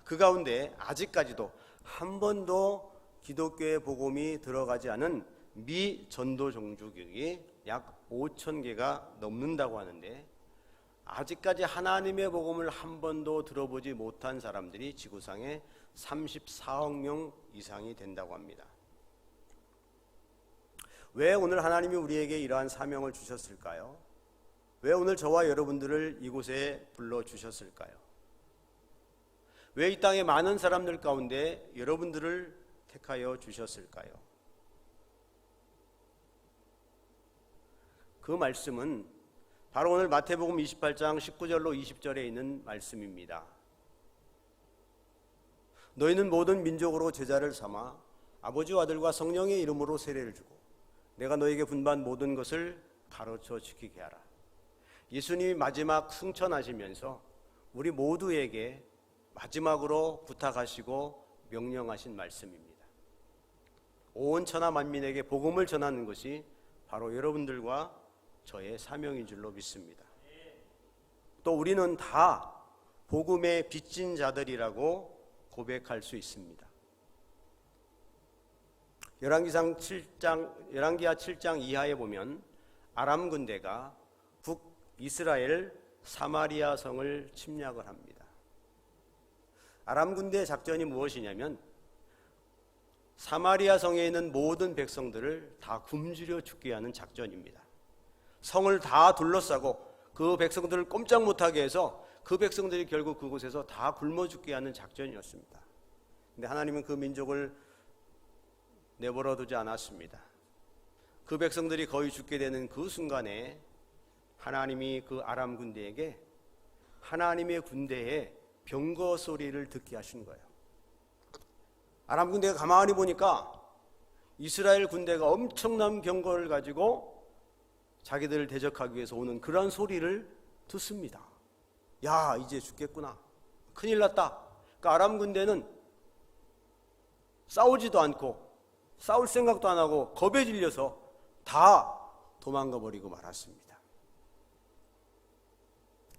C: 그 가운데 아직까지도 한 번도 기독교의 복음이 들어가지 않은 미전도 종족이 약 5천 개가 넘는다고 하는데, 아직까지 하나님의 복음을 한 번도 들어보지 못한 사람들이 지구상에 34억 명 이상이 된다고 합니다. 왜 오늘 하나님이 우리에게 이러한 사명을 주셨을까요? 왜 오늘 저와 여러분들을 이곳에 불러주셨을까요? 왜 이 땅에 많은 사람들 가운데 여러분들을 택하여 주셨을까요? 그 말씀은 바로 오늘 마태복음 28장 19절로 20절에 있는 말씀입니다. 너희는 모든 민족으로 제자를 삼아 아버지와 아들과 성령의 이름으로 세례를 주고 내가 너에게 분반 모든 것을 가르쳐 지키게 하라. 예수님이 마지막 승천하시면서 우리 모두에게 마지막으로 부탁하시고 명령하신 말씀입니다. 온 천하 만민에게 복음을 전하는 것이 바로 여러분들과 저의 사명인 줄로 믿습니다. 또 우리는 다 복음의 빚진 자들이라고 고백할 수 있습니다. 열왕기하 7장 이하에 보면 아람 군대가 북이스라엘 사마리아 성을 침략을 합니다. 아람 군대의 작전이 무엇이냐면 사마리아 성에 있는 모든 백성들을 다 굶주려 죽게 하는 작전입니다. 성을 다 둘러싸고 그 백성들을 꼼짝 못하게 해서 그 백성들이 결국 그곳에서 다 굶어 죽게 하는 작전이었습니다. 근데 하나님은 그 민족을 내버려 두지 않았습니다. 그 백성들이 거의 죽게 되는 그 순간에 하나님이 그 아람 군대에게 하나님의 군대의 병거 소리를 듣게 하신 거예요. 아람 군대가 가만히 보니까 이스라엘 군대가 엄청난 병거를 가지고 자기들을 대적하기 위해서 오는 그런 소리를 듣습니다. 야, 이제 죽겠구나. 큰일 났다. 그러니까 아람 군대는 싸우지도 않고 싸울 생각도 안 하고 겁에 질려서 다 도망가 버리고 말았습니다.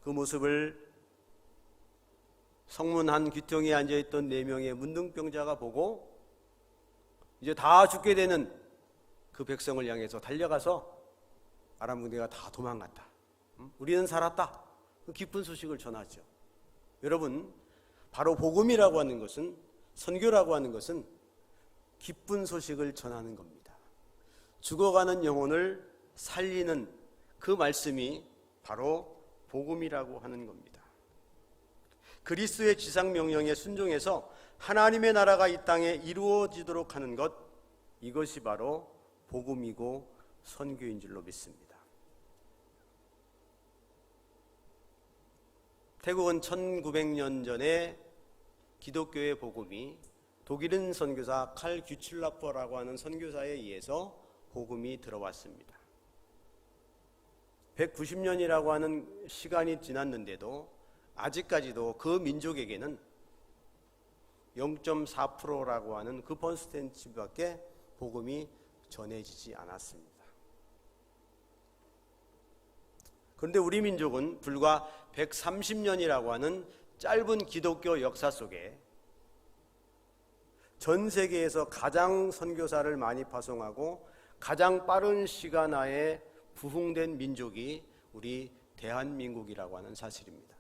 C: 그 모습을 성문 한 귀퉁이에 앉아있던 4명의 문둥병자가 보고 이제 다 죽게 되는 그 백성을 향해서 달려가서 아람 군대가 다 도망갔다. 우리는 살았다. 그 기쁜 소식을 전하죠. 여러분, 바로 복음이라고 하는 것은, 선교라고 하는 것은 기쁜 소식을 전하는 겁니다. 죽어가는 영혼을 살리는 그 말씀이 바로 복음이라고 하는 겁니다. 그리스도의 지상 명령에 순종해서 하나님의 나라가 이 땅에 이루어지도록 하는 것, 이것이 바로 복음이고 선교인 줄로 믿습니다. 태국은 1900년 전에 기독교의 복음이 독일인 선교사 칼 규칠라퍼라고 하는 선교사에 의해서 복음이 들어왔습니다. 190년이라고 하는 시간이 지났는데도 아직까지도 그 민족에게는 0.4%라고 하는 그 퍼센티지밖에 복음이 전해지지 않았습니다. 그런데 우리 민족은 불과 130년이라고 하는 짧은 기독교 역사 속에 전 세계에서 가장 선교사를 많이 파송하고 가장 빠른 시간 하에 부흥된 민족이 우리 대한민국이라고 하는 사실입니다.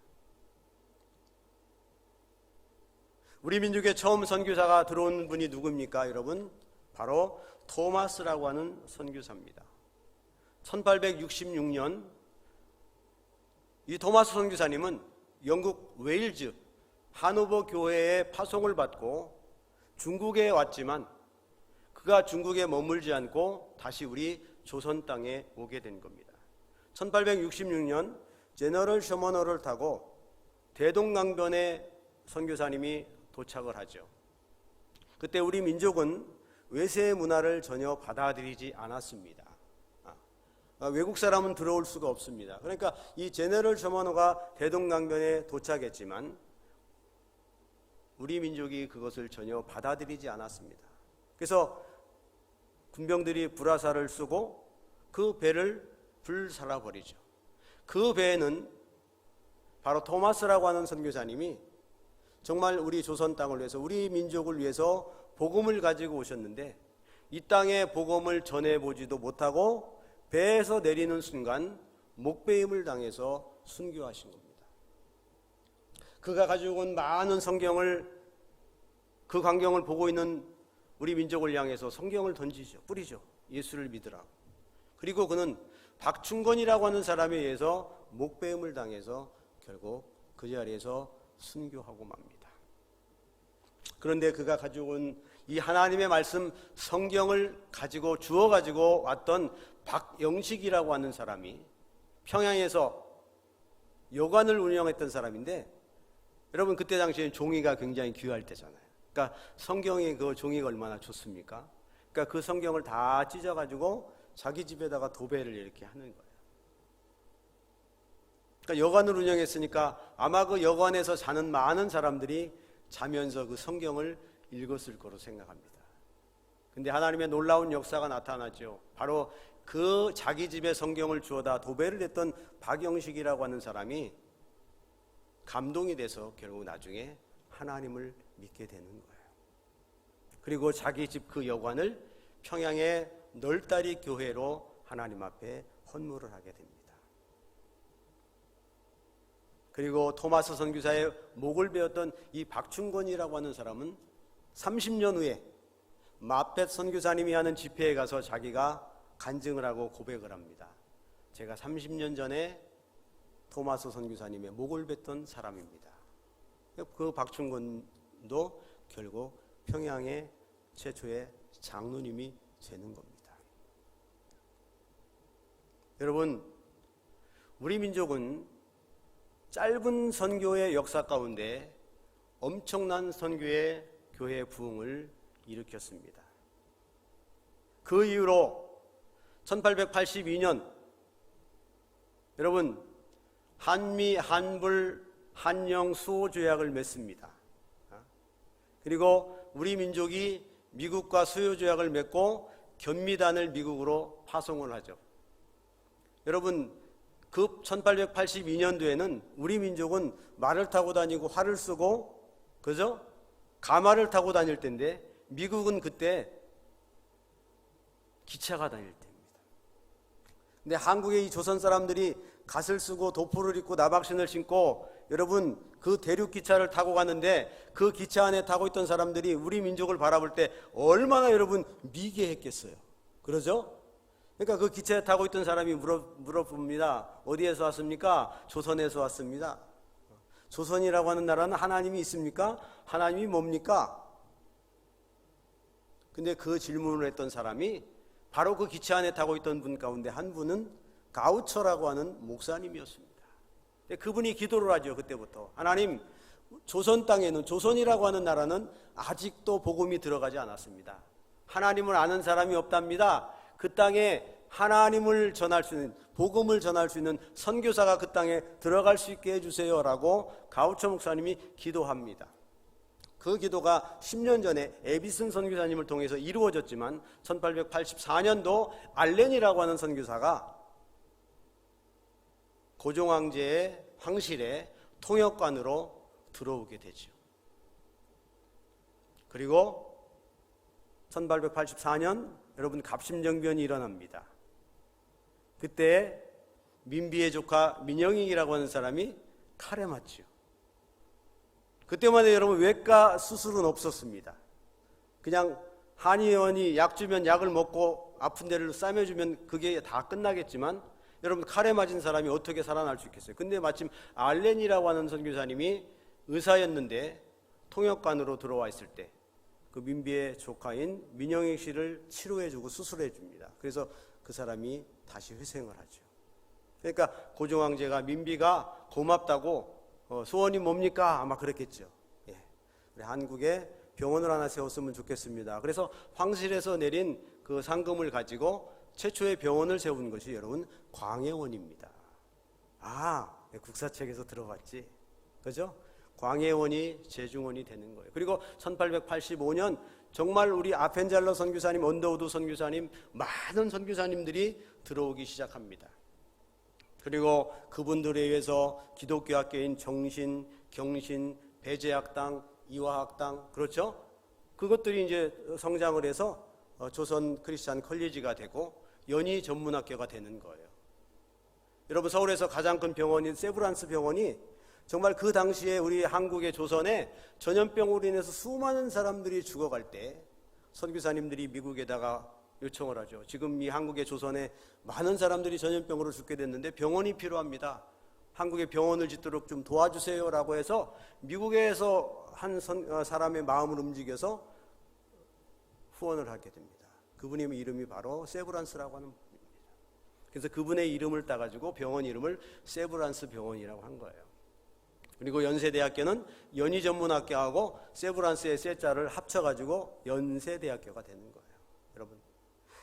C: 우리 민족에 처음 선교사가 들어온 분이 누굽니까, 여러분? 바로 토마스라고 하는 선교사입니다. 1866년 이 토마스 선교사님은 영국 웨일즈 하노버 교회에 파송을 받고 중국에 왔지만 그가 중국에 머물지 않고 다시 우리 조선 땅에 오게 된 겁니다. 1866년 제너럴 셔머너를 타고 대동강변에 선교사님이 도착을 하죠. 그때 우리 민족은 외세의 문화를 전혀 받아들이지 않았습니다. 외국 사람은 들어올 수가 없습니다. 그러니까 이 제너럴 셔머너가 대동강변에 도착했지만 우리 민족이 그것을 전혀 받아들이지 않았습니다. 그래서 군병들이 불화살을 쏘고 그 배를 불살라버리죠. 그 배에는 바로 토마스라고 하는 선교사님이 정말 우리 조선 땅을 위해서, 우리 민족을 위해서 복음을 가지고 오셨는데 이 땅에 복음을 전해보지도 못하고 배에서 내리는 순간 목배임을 당해서 순교하신 겁니다. 그가 가지고 온 많은 성경을, 그 광경을 보고 있는 우리 민족을 향해서 성경을 던지죠. 뿌리죠. 예수를 믿으라고. 그리고 그는 박충건이라고 하는 사람에 의해서 목배임을 당해서 결국 그 자리에서 순교하고 맙니다. 그런데 그가 가지고 온 이 하나님의 말씀 성경을 가지고 주워 가지고 왔던 박영식이라고 하는 사람이 평양에서 여관을 운영했던 사람인데, 여러분 그때 당시에 종이가 굉장히 귀할 때잖아요. 그러니까 성경의 그 종이가 얼마나 좋습니까? 그러니까 그 성경을 다 찢어가지고 자기 집에다가 도배를 이렇게 하는 거예요. 그러니까 여관을 운영했으니까 아마 그 여관에서 자는 많은 사람들이 자면서 그 성경을 읽었을 거로 생각합니다. 근데 하나님의 놀라운 역사가 나타나죠. 바로 그 자기 집에 성경을 주워다 도배를 했던 박영식이라고 하는 사람이 감동이 돼서 결국 나중에 하나님을 믿게 되는 거예요. 그리고 자기 집 그 여관을 평양의 널다리 교회로 하나님 앞에 헌물을 하게 됩니다. 그리고 토마스 선교사의 목을 베었던 이 박충건이라고 하는 사람은 30년 후에 마펫 선교사님이 하는 집회에 가서 자기가 간증을 하고 고백을 합니다. 제가 30년 전에 토마스 선교사님의 목을 뱉던 사람입니다. 그 박충건도 결국 평양의 최초의 장로님이 되는 겁니다. 여러분, 우리 민족은 짧은 선교의 역사 가운데 엄청난 선교의 교회 부흥을 일으켰습니다. 그 이후로 1882년 여러분 한미, 한불, 한영 수호 조약을 맺습니다. 그리고 우리 민족이 미국과 수호 조약을 맺고 견미단을 미국으로 파송을 하죠. 여러분, 그 1882년도에는 우리 민족은 말을 타고 다니고 활을 쓰고, 그죠? 가마를 타고 다닐 때인데, 미국은 그때 기차가 다닐 때입니다. 근데 한국의 이 조선 사람들이 갓을 쓰고 도포를 입고 나박신을 신고, 여러분, 그 대륙 기차를 타고 가는데, 그 기차 안에 타고 있던 사람들이 우리 민족을 바라볼 때 얼마나 여러분 미개했겠어요. 그러죠? 그러니까 그 기차에 타고 있던 사람이 물어봅니다. 어디에서 왔습니까? 조선에서 왔습니다. 조선이라고 하는 나라는 하나님이 있습니까? 하나님이 뭡니까? 근데 그 질문을 했던 사람이 바로 그 기차 안에 타고 있던 분 가운데 한 분은 가우처라고 하는 목사님이었습니다. 그분이 기도를 하죠. 그때부터 하나님, 조선 땅에는, 조선이라고 하는 나라는 아직도 복음이 들어가지 않았습니다. 하나님을 아는 사람이 없답니다. 그 땅에 하나님을 전할 수 있는, 복음을 전할 수 있는 선교사가 그 땅에 들어갈 수 있게 해주세요 라고 가우처 목사님이 기도합니다. 그 기도가 10년 전에 에비슨 선교사님을 통해서 이루어졌지만 1884년도 알렌이라고 하는 선교사가 고종황제의 황실에 통역관으로 들어오게 되죠. 그리고 1884년 여러분 갑신정변이 일어납니다. 그때 민비의 조카 민영익이라고 하는 사람이 칼에 맞죠. 그때만 해도 여러분 외과 수술은 없었습니다. 그냥 한의원이 약 주면 약을 먹고 아픈 데를 싸매주면 그게 다 끝나겠지만 여러분 칼에 맞은 사람이 어떻게 살아날 수 있겠어요? 근데 마침 알렌이라고 하는 선교사님이 의사였는데 통역관으로 들어와 있을 때 그 민비의 조카인 민영익 씨를 치료해주고 수술해줍니다. 그래서 그 사람이 다시 회생을 하죠. 그러니까 고종황제가 민비가 고맙다고 소원이 뭡니까? 아마 그랬겠죠. 예. 우리 한국에 병원을 하나 세웠으면 좋겠습니다. 그래서 황실에서 내린 그 상금을 가지고 최초의 병원을 세운 것이 여러분 광해원입니다. 아, 국사책에서 들어봤지. 그죠? 광해원이 제중원이 되는 거예요. 그리고 1885년 정말 우리 아펜잘러 선교사님, 언더우드 선교사님, 많은 선교사님들이 들어오기 시작합니다. 그리고 그분들에 의해서 기독교 학교인 정신, 경신, 배제학당, 이화학당, 그렇죠? 그것들이 이제 성장을 해서 조선 크리스찬 컬리지가 되고 연희 전문학교가 되는 거예요. 여러분, 서울에서 가장 큰 병원인 세브란스 병원이 정말 그 당시에 우리 한국의 조선에 전염병으로 인해서 수많은 사람들이 죽어갈 때 선교사님들이 미국에다가 요청을 하죠. 지금 이 한국의 조선에 많은 사람들이 전염병으로 죽게 됐는데 병원이 필요합니다. 한국에 병원을 짓도록 좀 도와주세요라고 해서 미국에서 한 사람의 마음을 움직여서 후원을 하게 됩니다. 그분의 이름이 바로 세브란스라고 하는 분입니다. 그래서 그분의 이름을 따가지고 병원 이름을 세브란스 병원이라고 한 거예요. 그리고 연세대학교는 연희전문학교하고 세브란스의 세자를 합쳐가지고 연세대학교가 되는 거예요. 여러분,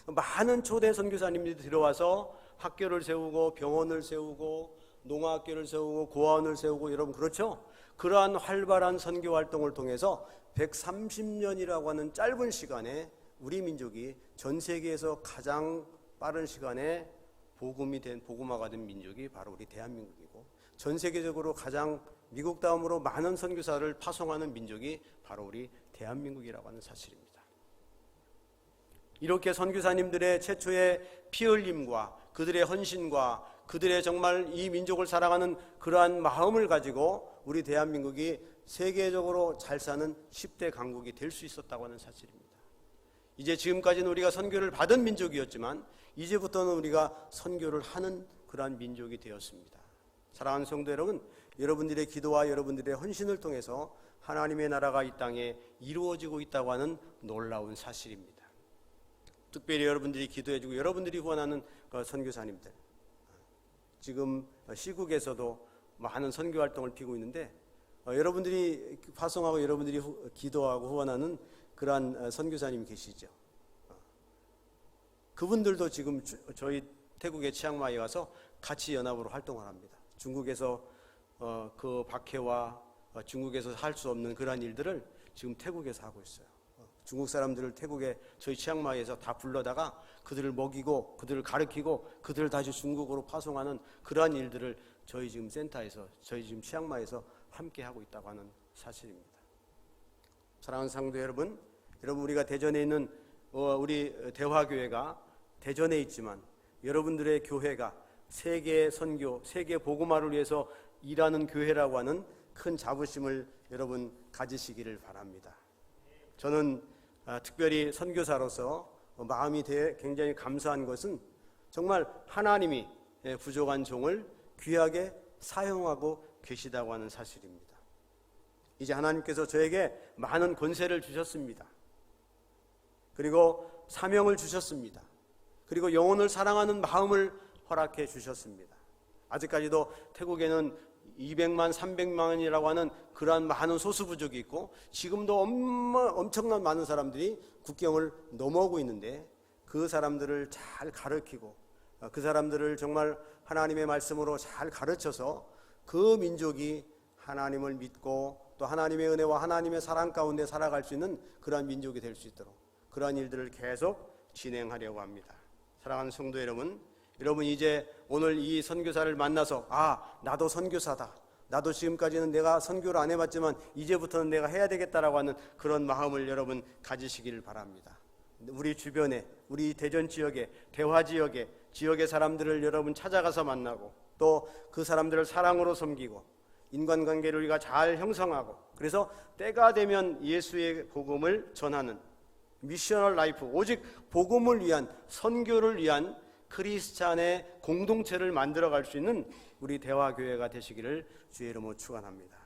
C: 많은 초대 선교사님들이 들어와서 학교를 세우고 병원을 세우고 농아학교를 세우고 고아원을 세우고, 여러분 그렇죠? 그러한 활발한 선교 활동을 통해서 130년이라고 하는 짧은 시간에 우리 민족이 전 세계에서 가장 빠른 시간에 복음화가 된 민족이 바로 우리 대한민국이고, 전 세계적으로 가장 미국 다음으로 많은 선교사를 파송하는 민족이 바로 우리 대한민국이라고 하는 사실입니다. 이렇게 선교사님들의 최초의 피 흘림과 그들의 헌신과 그들의 정말 이 민족을 사랑하는 그러한 마음을 가지고 우리 대한민국이 세계적으로 잘 사는 10대 강국이 될 수 있었다고 하는 사실입니다. 이제 지금까지는 우리가 선교를 받은 민족이었지만 이제부터는 우리가 선교를 하는 그러한 민족이 되었습니다. 사랑하는 성도 여러분, 여러분들의 기도와 여러분들의 헌신을 통해서 하나님의 나라가 이 땅에 이루어지고 있다고 하는 놀라운 사실입니다. 특별히 여러분들이 기도해주고 여러분들이 후원하는 선교사님들, 지금 시국에서도 많은 선교 활동을 피고 있는데 여러분들이 파송하고 여러분들이 기도하고 후원하는 그러한 선교사님이 계시죠. 그분들도 지금 저희 태국의 치앙마이에 와서 같이 연합으로 활동을 합니다. 중국에서 그 박해와 중국에서 할 수 없는 그러한 일들을 지금 태국에서 하고 있어요. 중국 사람들을 태국에 저희 치앙마이에서 다 불러다가 그들을 먹이고 그들을 가르치고 그들을 다시 중국으로 파송하는 그러한 일들을 저희 지금 센터에서 저희 지금 치앙마이에서 함께 하고 있다고 하는 사실입니다. 사랑하는 성도 여러분, 우리가 대전에 있는 우리 대화교회가 대전에 있지만 여러분들의 교회가 세계 선교, 세계 복음화를 위해서 일하는 교회라고 하는 큰 자부심을 여러분 가지시기를 바랍니다. 저는 특별히 선교사로서 마음이 굉장히 감사한 것은 정말 하나님이 부족한 종을 귀하게 사용하고 계시다고 하는 사실입니다. 이제 하나님께서 저에게 많은 권세를 주셨습니다. 그리고 사명을 주셨습니다. 그리고 영혼을 사랑하는 마음을 허락해 주셨습니다. 아직까지도 태국에는 200만, 300만이라고 하는 그러한 많은 소수부족이 있고 지금도 엄청난 많은 사람들이 국경을 넘어오고 있는데 그 사람들을 잘 가르치고 그 사람들을 정말 하나님의 말씀으로 잘 가르쳐서 그 민족이 하나님을 믿고 또 하나님의 은혜와 하나님의 사랑 가운데 살아갈 수 있는 그러한 민족이 될 수 있도록 그러한 일들을 계속 진행하려고 합니다. 사랑하는 성도 여러분, 이제 오늘 이 선교사를 만나서 나도 선교사다. 나도 지금까지는 내가 선교를 안 해봤지만 이제부터는 내가 해야 되겠다라고 하는 그런 마음을 여러분 가지시기를 바랍니다. 우리 주변에, 우리 대전 지역에, 대화 지역에, 지역의 사람들을 여러분 찾아가서 만나고 또 그 사람들을 사랑으로 섬기고 인간관계를 우리가 잘 형성하고 그래서 때가 되면 예수의 복음을 전하는 미셔널 라이프, 오직 복음을 위한 선교를 위한 크리스찬의 공동체를 만들어갈 수 있는 우리 대화교회가 되시기를 주의 이름으로 축원합니다.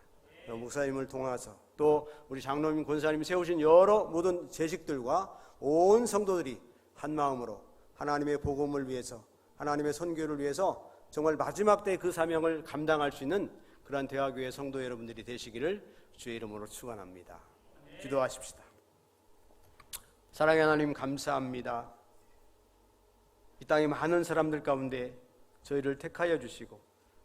C: 목사님을 통해서 또 우리 장로님, 권사님 세우신 여러 모든 재직들과 온 성도들이 한 마음으로 하나님의 복음을 위해서 하나님의 선교를 위해서 정말 마지막 때 그 사명을 감당할 수 있는 그러한 대화교회 성도 여러분들이 되시기를 주의 이름으로 축원합니다. 기도하십시다. 사랑의 하나님 감사합니다. 이 땅의 많은 사람들 가운데 저희를 택하여 주시고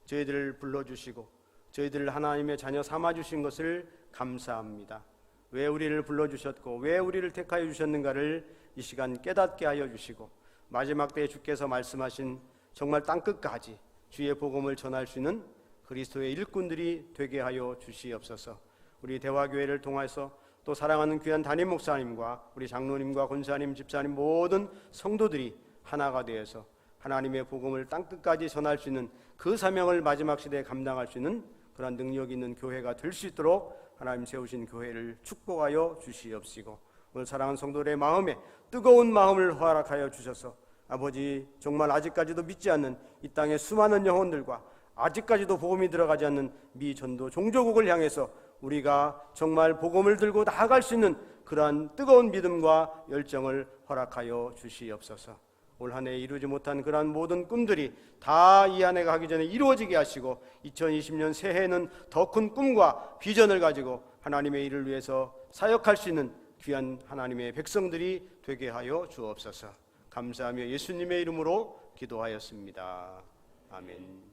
C: 저희들을 불러주시고 저희들을 하나님의 자녀 삼아주신 것을 감사합니다. 왜 우리를 불러주셨고 왜 우리를 택하여 주셨는가를 이 시간 깨닫게 하여 주시고 마지막 때에 주께서 말씀하신 정말 땅끝까지 주의 복음을 전할 수 있는 그리스도의 일꾼들이 되게 하여 주시옵소서. 우리 대화교회를 통해서 또 사랑하는 귀한 담임 목사님과 우리 장로님과 권사님, 집사님 모든 성도들이 하나가 되어서 하나님의 복음을 땅끝까지 전할 수 있는 그 사명을 마지막 시대에 감당할 수 있는 그런 능력 있는 교회가 될 수 있도록 하나님 세우신 교회를 축복하여 주시옵시고 오늘 사랑하는 성도들의 마음에 뜨거운 마음을 허락하여 주셔서 아버지 정말 아직까지도 믿지 않는 이 땅의 수많은 영혼들과 아직까지도 복음이 들어가지 않는 미전도 종조국을 향해서 우리가 정말 복음을 들고 나아갈 수 있는 그러한 뜨거운 믿음과 열정을 허락하여 주시옵소서. 올 한 해 이루지 못한 그러한 모든 꿈들이 다 이 한 해가 가기 전에 이루어지게 하시고 2020년 새해에는 더 큰 꿈과 비전을 가지고 하나님의 일을 위해서 사역할 수 있는 귀한 하나님의 백성들이 되게 하여 주옵소서. 감사하며 예수님의 이름으로 기도하였습니다. 아멘.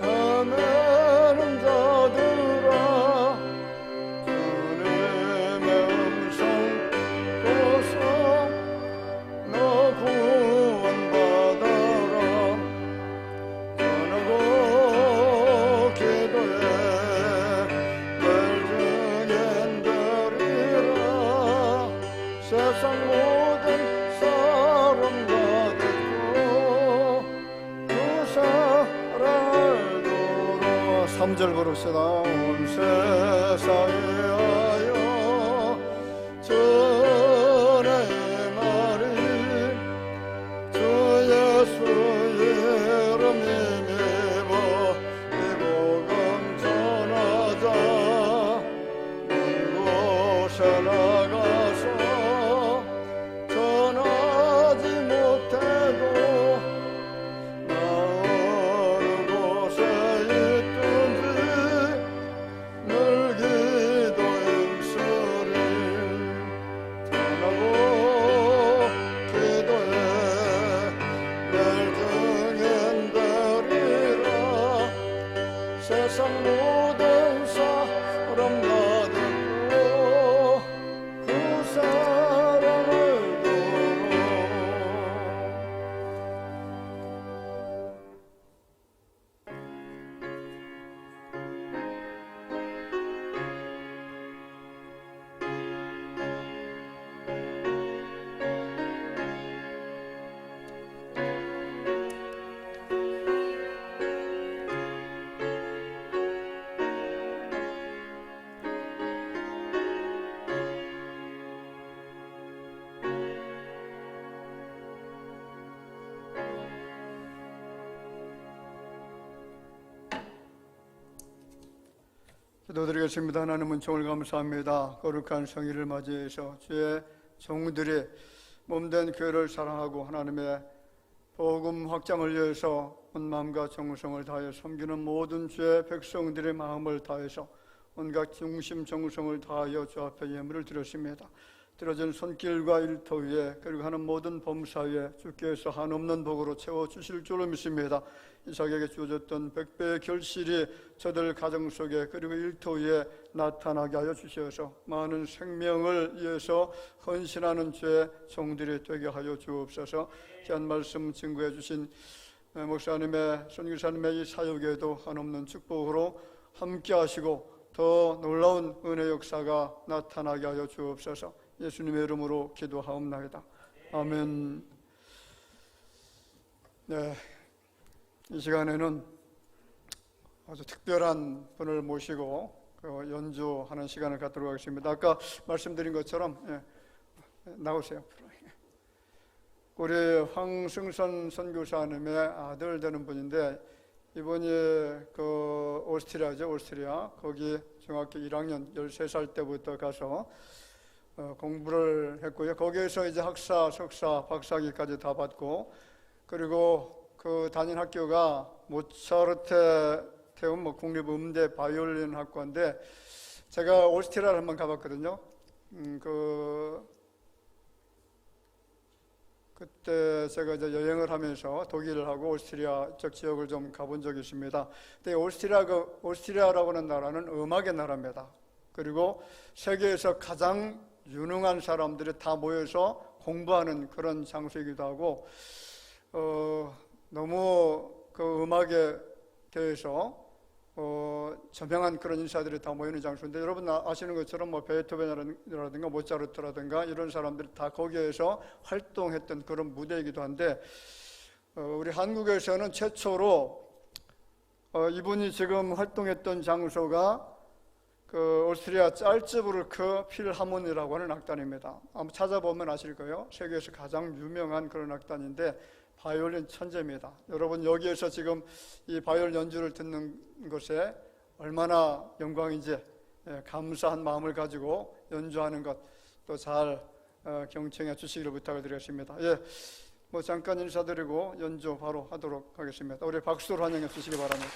A: 헤매는 자들 세상 모든 사람과 듣고 그 사랑을 도로 3절 부릅시다. 온 세상에 하여 전하의 말이 주 예수의 이름 힘입어 이 복음 전하자. 먼 곳에 나가서 전하지 못해도 나 어느 곳에 있든지 늘 기도 힘쓰리. 전하고 기도해 날 증인되리라. 세상 모든 사람 다 듣고 그 사랑을 도로. 기도드리겠습니다. 하나님 은총을 감사합니다. 거룩한 성일을 맞이해서 주의 종들이 몸된 교회를 사랑하고 하나님의 복음 확장을 위해서 온 마음과 정성을 다하여 섬기는 모든 주의 백성들의 마음을 다해서 온갖 중심 정성을 다하여 주 앞에 예물을 드렸습니다. 들어진 손길과 일터 위에 그리고 하는 모든 범사 위에 주께서 한없는 복으로 채워주실 줄로 믿습니다. 이삭에게 주어졌던 100배의 결실이 저들 가정 속에 그리고 일터 위에 나타나게 하여 주셔서 많은 생명을 위해서 헌신하는 주의 종들이 되게 하여 주옵소서. 귀한 말씀 증거해 주신 목사님의 선교사님의 이 사역에도 한없는 축복으로 함께 하시고 더 놀라운 은혜 역사가 나타나게 하여 주옵소서. 예수님의 이름으로 기도하옵나이다. 아멘. 네, 이 시간에는 아주 특별한 분을 모시고 연주하는 시간을 갖도록 하겠습니다. 아까 말씀드린 것처럼 나오세요. 우리 황승선 선교사님의 아들 되는 분인데 이분이 그 오스트리아죠. 오스트리아 거기 중학교 1학년 13살 때부터 가서 공부를 했고요. 거기에서 이제 학사, 석사, 박사학위까지 다 받고 그리고 그 다닌 학교가 모차르트 태움 국립음대 바이올린 학과인데 제가 오스트리아를 한번 가봤거든요. 그때 제가 이제 여행을 하면서 독일하고 오스트리아 쪽 지역을 좀 가본 적이 있습니다. 근데 오스트리아라고 하는 나라는 음악의 나라입니다. 그리고 세계에서 가장 유능한 사람들이 다 모여서 공부하는 그런 장소이기도 하고 너무 그 음악에 대해서 저명한 그런 인사들이 다 모이는 장소인데 여러분 아시는 것처럼 베토벤이라든가 모차르트라든가 이런 사람들이 다 거기에서 활동했던 그런 무대이기도 한데 우리 한국에서는 최초로 이분이 지금 활동했던 장소가 그 오스트리아 짤츠부르크 필하모니라고 하는 악단입니다. 한번 찾아보면 아실 거예요. 세계에서 가장 유명한 그런 악단인데 바이올린 천재입니다. 여러분 여기에서 지금 이 바이올린 연주를 듣는 것에 얼마나 영광인지 감사한 마음을 가지고 연주하는 것 또 잘 경청해 주시기를 부탁을 드리겠습니다. 뭐 잠깐 인사드리고 연주 바로 하도록 하겠습니다. 우리 박수로 환영해 주시기 바랍니다.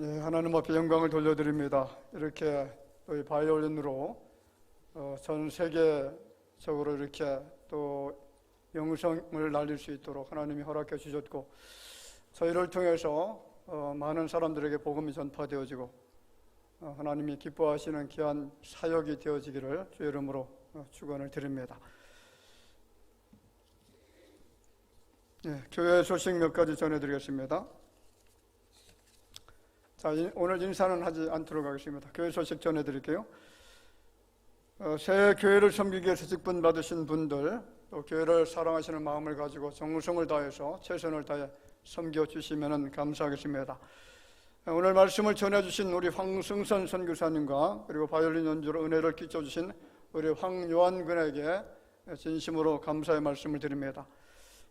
A: 예, 하나님 앞에 영광을 돌려드립니다. 이렇게 또 이 바이올린으로 전 세계적으로 이렇게 또 영성을 날릴 수 있도록 하나님이 허락해 주셨고, 저희를 통해서 많은 사람들에게 복음이 전파되어지고 하나님이 기뻐하시는 귀한 사역이 되어지기를 주의 이름으로 축원을 드립니다. 예, 교회 소식 몇 가지 전해드리겠습니다. 자, 오늘 인사는 하지 않도록 하겠습니다. 교회 소식 전해드릴게요. 새 교회를 섬기기 위해서 직분 받으신 분들, 또 교회를 사랑하시는 마음을 가지고 정성을 다해서 최선을 다해 섬겨주시면 감사하겠습니다. 오늘 말씀을 전해주신 우리 황승선 선교사님과 그리고 바이올린 연주로 은혜를 끼쳐주신 우리 황요한 군에게 진심으로 감사의 말씀을 드립니다.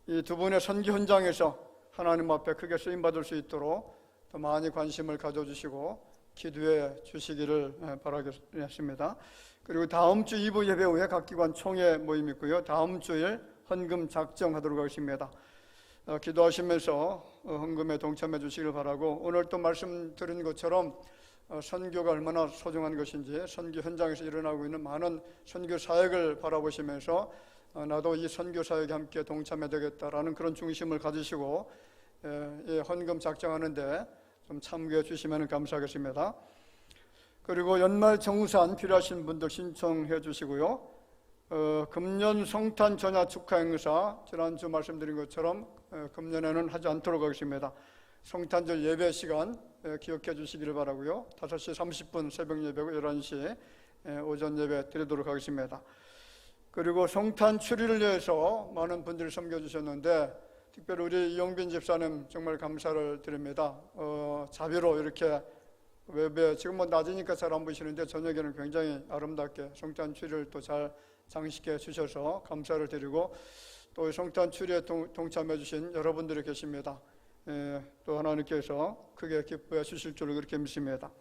A: 이 두 분의 선교 현장에서 하나님 앞에 크게 쓰임받을 수 있도록 더 많이 관심을 가져주시고 기도해 주시기를 바라겠습니다. 그리고 다음 주 2부 예배 후에 각 기관 총회 모임 있고요. 다음 주일 헌금 작정하도록 하겠습니다. 기도하시면서 헌금에 동참해 주시길 바라고, 오늘 또 말씀드린 것처럼 선교가 얼마나 소중한 것인지 선교 현장에서 일어나고 있는 많은 선교 사역을 바라보시면서 나도 이 선교 사역에 함께 동참해야 되겠다라는 그런 중심을 가지시고 헌금 작정하는데 좀 참고해 주시면 감사하겠습니다. 그리고 연말 정산 필요하신 분들 신청해 주시고요. 금년 성탄 전야 축하 행사 지난주 말씀드린 것처럼 금년에는 하지 않도록 하겠습니다. 성탄절 예배 시간 기억해 주시기를 바라고요. 5시 30분 새벽 예배고 11시 오전 예배 드리도록 하겠습니다. 그리고 성탄 추리를 위해서 많은 분들이 섬겨주셨는데, 특별히 우리 이용빈 집사님 정말 감사를 드립니다. 자비로 이렇게 외부에 지금 뭐 낮이니까 잘 안 보시는데 저녁에는 굉장히 아름답게 성탄 추리를 또 잘 장식해 주셔서 감사를 드리고, 또 성탄 추리에 동참해 주신 여러분들이 계십니다. 또 하나님께서 크게 기뻐해 주실 줄을 그렇게 믿습니다.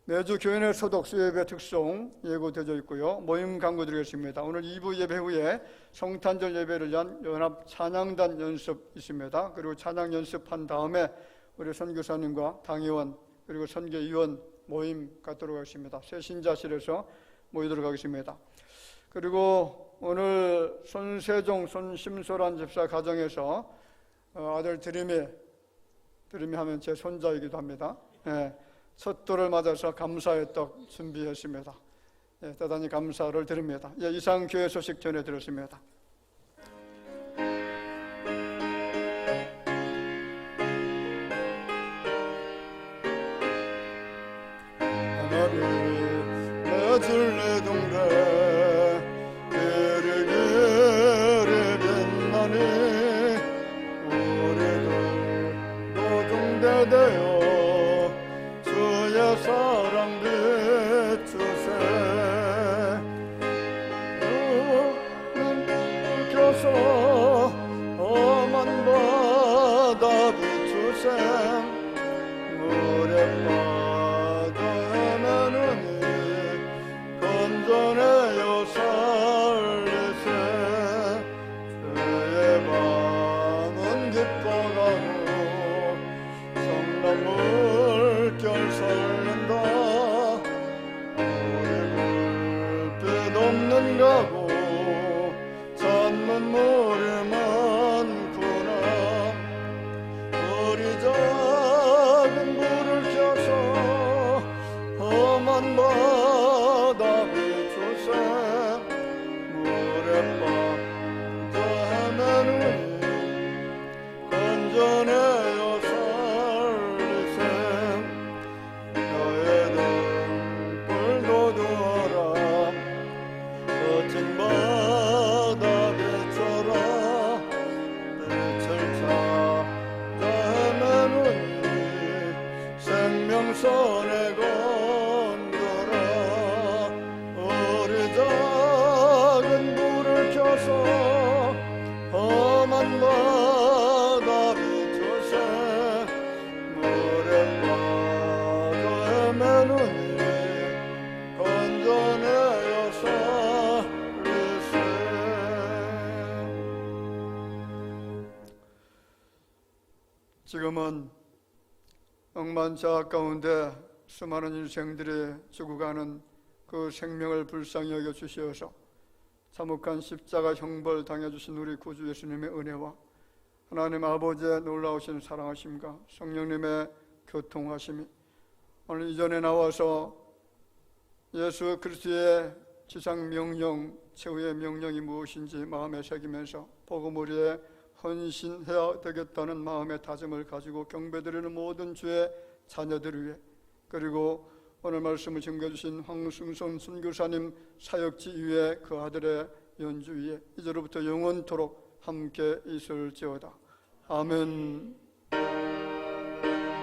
A: 매주 교회 내 소독 수예배 특송 예고되어 있고요. 모임 광고 드리겠습니다. 오늘 2부 예배 후에 성탄절 예배를 위한 연합 찬양단 연습 있습니다. 그리고 찬양 연습한 다음에 우리 선교사님과 당의원 그리고 선교위원 모임 갖도록 하겠습니다. 새신자실에서 모이도록 하겠습니다. 그리고 오늘 손세종, 손심소란 집사 가정에서 아들 드림이 하면 제 손자이기도 합니다. 첫 돌을 맞아서 감사의 떡 준비했습니다. 대단히 감사를 드립니다. 이상 교회 소식 전해드렸습니다. 하나님 내 진리 동대 길이 빛나니 우리도 노동대되어 주의 사랑 비추세. 눈을 켜서 험한 바다 비추세. 물에 빠져 헤매느니 건져내어 살리세. 주의 밤은 기뻐가고 성난 물결 설렌다. 우리 불빛 없는 가고 찾는 물이 많구나. 우리 작은 불을 켜서 험한 바다 비추세. 물에 빠져 헤매느니 건져내어 살리세. 너의 등불도 두어라. 거친 바다 비춰라. 빛을 찾아 헤매느니 생명선에 건져라. 우리 작은 불을 켜서 험한 바다 비추세. 물에 빠져 헤매느니 건져내어 살리세. 지금은 억만자 가운데 수많은 인생들이 죽어가는 그 생명을 불쌍히 여겨 주시어서 참혹한 십자가 형벌 당해주신 우리 구주 예수님의 은혜와 하나님 아버지의 놀라우신 사랑하심과 성령님의 교통하심이 오늘 이전에 나와서 예수 그리스도의 지상 명령, 최후의 명령이 무엇인지 마음에 새기면서 복음을 위해 헌신해야 되겠다는 마음의 다짐을 가지고 경배드리는 모든 주의 자녀들을 위해, 그리고 오늘 말씀을 증거해주신 황승선 선교사님 사역지 위에 그 아들의 연주 위에 이제로부터 영원토록 함께 있을지어다. 아멘.